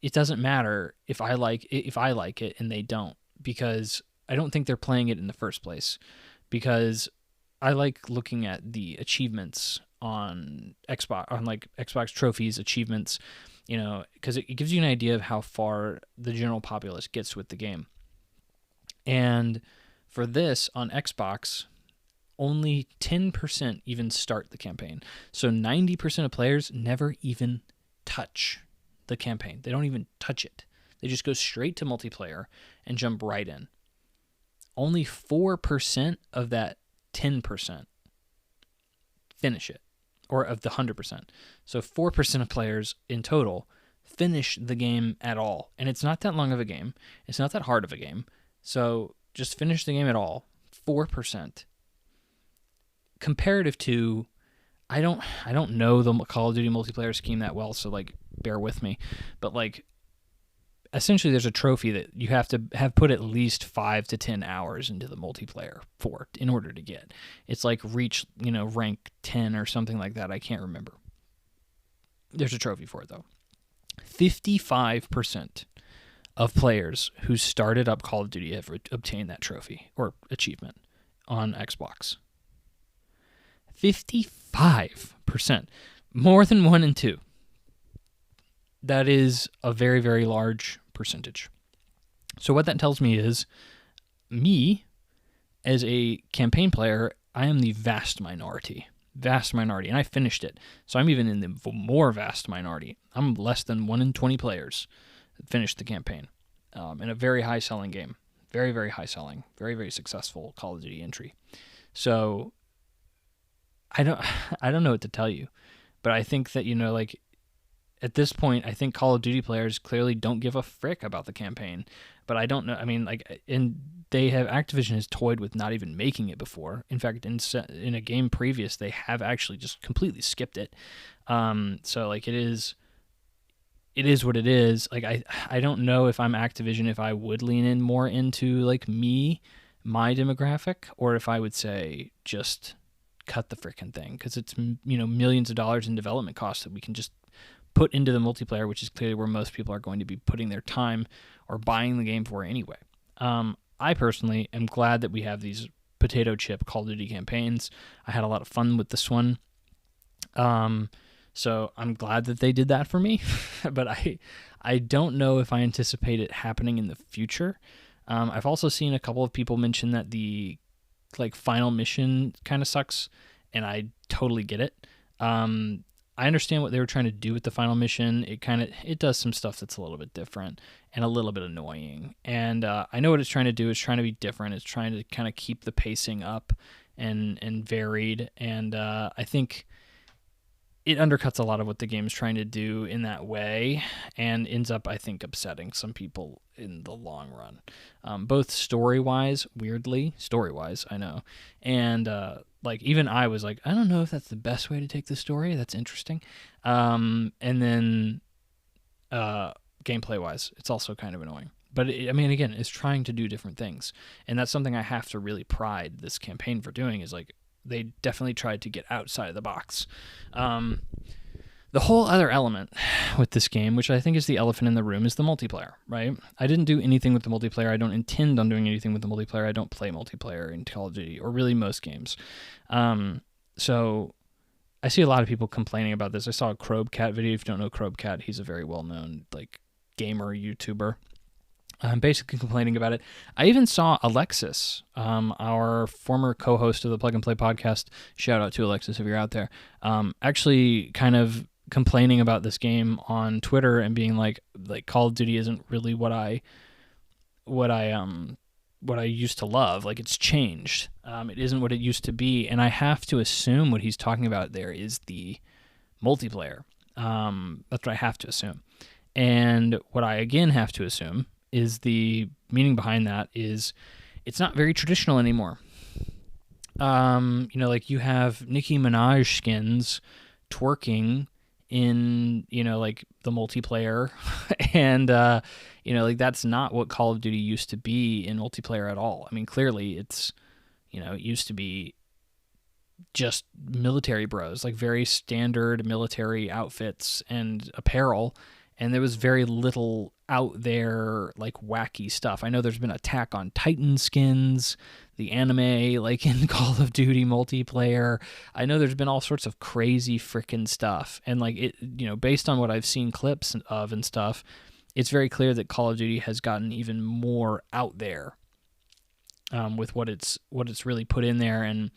it doesn't matter if I like it and they don't, because I don't think they're playing it in the first place. Because I like looking at the achievements on Xbox trophies, achievements, because it gives you an idea of how far the general populace gets with the game. And for this on Xbox, only 10% even start the campaign. So 90% of players never even touch the campaign. They don't even touch it. They just go straight to multiplayer and jump right in. Only 4% of that 10% finish it, or of the 100%. So 4% of players in total finish the game at all. And it's not that long of a game. It's not that hard of a game. So just finish the game at all. 4%. Comparative to, I don't know the Call of Duty multiplayer scheme that well, so like bear with me. But like essentially there's a trophy that you have to have put at least 5 to 10 hours into the multiplayer for in order to get. It's like reach, rank 10 or something like that. I can't remember. There's a trophy for it though. 55% of players who started up Call of Duty have obtained that trophy or achievement on Xbox. 55%. More than 1 in 2. That is a very, very large percentage. So what that tells me is, me, as a campaign player, I am the vast minority, and I finished it. So I'm even in the more vast minority. I'm less than 1 in 20 players that finished the campaign in a very high-selling game. Very, very high-selling, very, very successful Call of Duty entry. So I don't know what to tell you, but I think that, at this point, I think Call of Duty players clearly don't give a frick about the campaign. But I don't know. I mean, Activision has toyed with not even making it before. In fact, in a game previous, they have actually just completely skipped it. So like it is what it is. Like I don't know if I'm Activision, if I would lean in more into like my demographic, or if I would say just cut the frickin' thing, because it's millions of dollars in development costs that we can just put into the multiplayer, which is clearly where most people are going to be putting their time or buying the game for anyway. I personally am glad that we have these potato chip Call of Duty campaigns. I had a lot of fun with this one. So I'm glad that they did that for me, but I don't know if I anticipate it happening in the future. I've also seen a couple of people mention that the final mission kind of sucks, and I totally get it. I understand what they were trying to do with the final mission. It does some stuff that's a little bit different and a little bit annoying. And I know what it's trying to do. It's trying to be different. It's trying to kind of keep the pacing up and varied. And I think it undercuts a lot of what the game's trying to do in that way, and ends up, I think, upsetting some people in the long run. Both story-wise, I know, and even I was like, I don't know if that's the best way to take the story. That's interesting. And then gameplay-wise, it's also kind of annoying. But again, it's trying to do different things, and that's something I have to really pride this campaign for doing. Is like, they definitely tried to get outside of the box. The whole other element with this game, which I think is the elephant in the room, is the multiplayer, right? I didn't do anything with the multiplayer. I don't intend on doing anything with the multiplayer. I don't play multiplayer in Call of Duty, or really most games. So I see a lot of people complaining about this. I saw a Crobcat video. If you don't know Crobcat, he's a very well-known gamer YouTuber. I'm basically complaining about it. I even saw Alexis, our former co-host of the Plug and Play podcast. Shout out to Alexis if you're out there. Actually, kind of complaining about this game on Twitter and being like Call of Duty isn't really what I used to love. Like, it's changed. It isn't what it used to be, and I have to assume what he's talking about there is the multiplayer. That's what I have to assume, and what I again have to assume is the meaning behind that is it's not very traditional anymore. You have Nicki Minaj skins twerking in, the multiplayer. And, that's not what Call of Duty used to be in multiplayer at all. Clearly it's, it used to be just military bros, very standard military outfits and apparel. And there was very little out there, wacky stuff. I know there's been Attack on Titan skins, the anime, in Call of Duty multiplayer. I know there's been all sorts of crazy frickin' stuff. And, based on what I've seen clips of and stuff, it's very clear that Call of Duty has gotten even more out there with what it's really put in there. And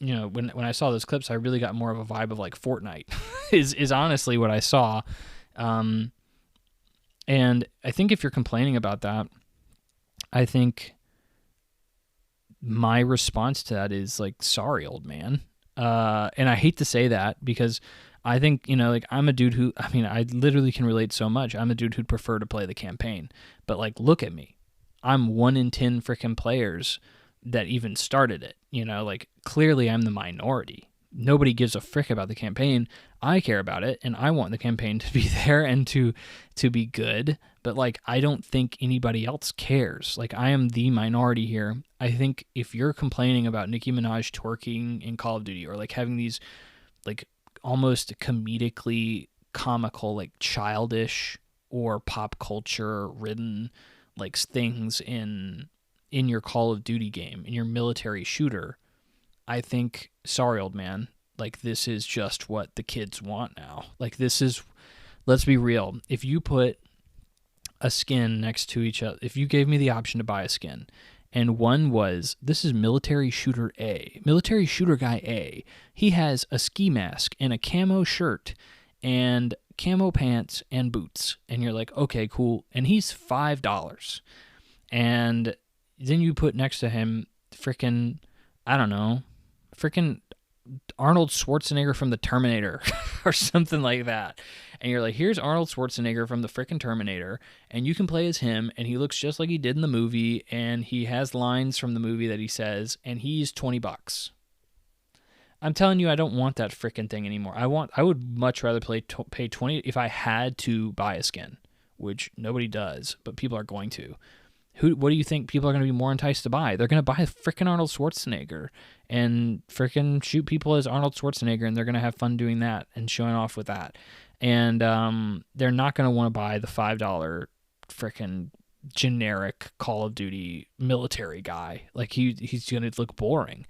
when I saw those clips, I really got more of a vibe of like Fortnite is honestly what I saw. And I think if you're complaining about that, I think my response to that is like, sorry, old man. And I hate to say that because I think, like I'm a dude who, I literally can relate so much. I'm a dude who'd prefer to play the campaign, but like, look at me. I'm 1 in 10 freaking players that even started it. Like clearly I'm the minority. Nobody gives a frick about the campaign. I care about it, and I want the campaign to be there and to be good. But like, I don't think anybody else cares. Like, I am the minority here. I think if you're complaining about Nicki Minaj twerking in Call of Duty, or like having these like almost comedically comical, like childish or pop culture ridden like things in your Call of Duty game, in your military shooter, I think, sorry, old man, like this is just what the kids want now. Like this is, let's be real. If you put a skin next to each other, if you gave me the option to buy a skin, and one was, this is military shooter A, military shooter guy A, he has a ski mask and a camo shirt and camo pants and boots, and you're like, okay, cool, and he's $5, and then you put next to him frickin', I don't know, frickin' Arnold Schwarzenegger from the Terminator or something like that. And you're like, here's Arnold Schwarzenegger from the frickin' Terminator, and you can play as him, and he looks just like he did in the movie, and he has lines from the movie that he says, and he's $20. I'm telling you, I don't want that frickin' thing anymore. I would much rather pay 20 if I had to buy a skin, which nobody does, but people are going to. What do you think people are going to be more enticed to buy? They're going to buy a freaking Arnold Schwarzenegger and freaking shoot people as Arnold Schwarzenegger, and they're going to have fun doing that and showing off with that. And they're not going to want to buy the $5 freaking generic Call of Duty military guy. Like he's going to look boring.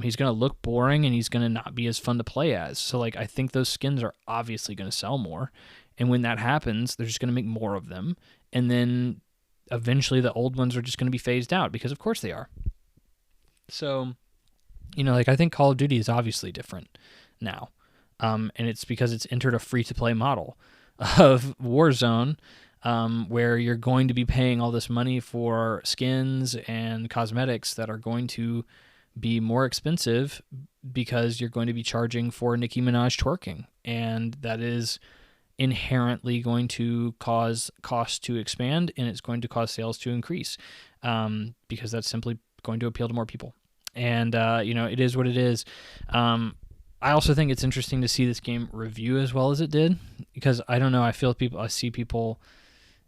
He's going to look boring, and he's going to not be as fun to play as. So like, I think those skins are obviously going to sell more. And when that happens, they're just going to make more of them. And then eventually the old ones are just going to be phased out, because of course they are. So, like I think Call of Duty is obviously different now. And it's because it's entered a free-to-play model of Warzone, where you're going to be paying all this money for skins and cosmetics that are going to be more expensive because you're going to be charging for Nicki Minaj twerking. And that is inherently going to cause costs to expand, and it's going to cause sales to increase, because that's simply going to appeal to more people. And, it is what it is. I also think it's interesting to see this game review as well as it did, because I don't know, I see people,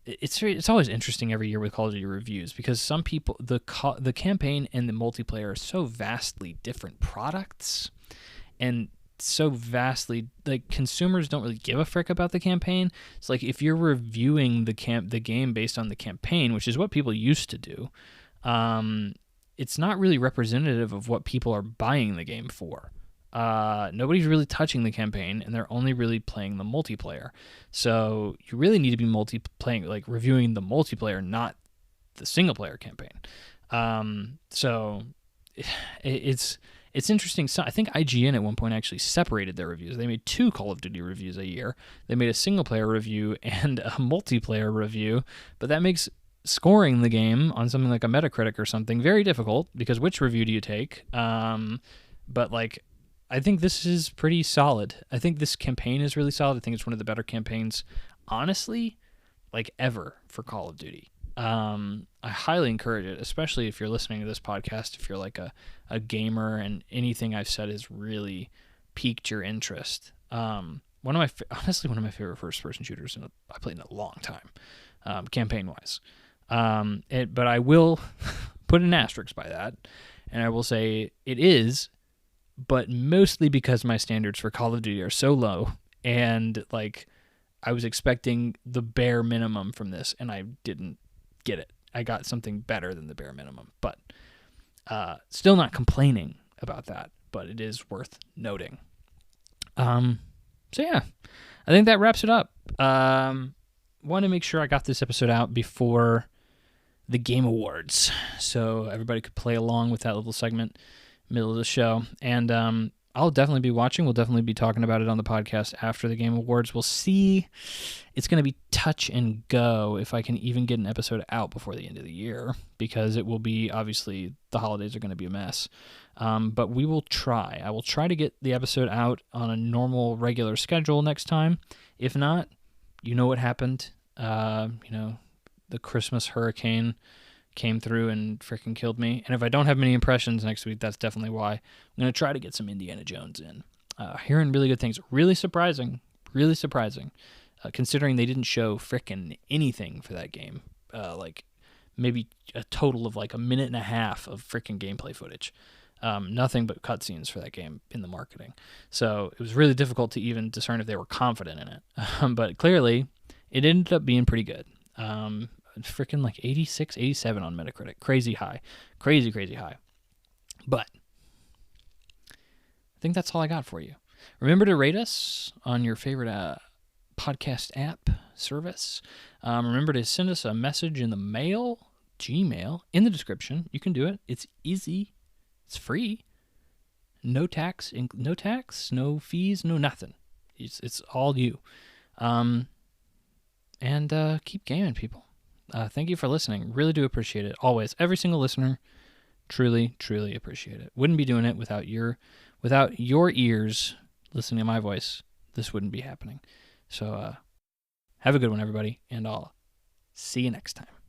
it's always interesting every year with Call of Duty reviews, because some people, the campaign and the multiplayer are so vastly different products, and so vastly, like, consumers don't really give a frick about the campaign. It's like, if you're reviewing the game based on the campaign, which is what people used to do, it's not really representative of what people are buying the game for. Nobody's really touching the campaign, and they're only really playing the multiplayer. So you really need to be reviewing the multiplayer, not the single player campaign. So it's interesting. So I think IGN at one point actually separated their reviews. They made 2 Call of Duty reviews a year. They made a single player review and a multiplayer review, but that makes scoring the game on something like a Metacritic or something very difficult, because which review do you take? But like, I think this is pretty solid. I think this campaign is really solid. I think it's one of the better campaigns, honestly, like ever for Call of Duty. I highly encourage it, especially if you're listening to this podcast, if you're like a gamer and anything I've said has really piqued your interest. One of my favorite first-person shooters I played in a long time, campaign-wise. But I will put an asterisk by that, and I will say it is, but mostly because my standards for Call of Duty are so low, and like I was expecting the bare minimum from this, and I didn't get it. I got something better than the bare minimum, but still not complaining about that, but it is worth noting. So yeah, I think that wraps it up. Want to make sure I got this episode out before the Game Awards, so everybody could play along with that little segment. middle of the show. And I'll definitely be watching. We'll definitely be talking about it on the podcast after the Game Awards. We'll see. It's going to be touch and go if I can even get an episode out before the end of the year, because it will be, obviously, the holidays are going to be a mess. But we will try. I will try to get the episode out on a normal, regular schedule next time. If not, you know what happened. The Christmas hurricane came through and freaking killed me. And if I don't have many impressions next week, that's definitely why. I'm going to try to get some Indiana Jones in. Hearing really good things. Really surprising. Considering they didn't show frickin' anything for that game. Maybe a total of like a minute and a half of frickin' gameplay footage. Nothing but cutscenes for that game in the marketing. So it was really difficult to even discern if they were confident in it. But clearly, it ended up being pretty good. Freaking like 86, 87 on Metacritic. Crazy high. Crazy high. But I think that's all I got for you. Remember to rate us on your favorite podcast app service. Remember to send us a message in the mail, Gmail, in the description. You can do it. It's easy. It's free. No tax, no fees, no nothing. It's all you. And keep gaming, people. Thank you for listening. Really do appreciate it. Always. Every single listener. Truly appreciate it. Wouldn't be doing it without your ears listening to my voice. This wouldn't be happening. So have a good one, everybody, and I'll see you next time.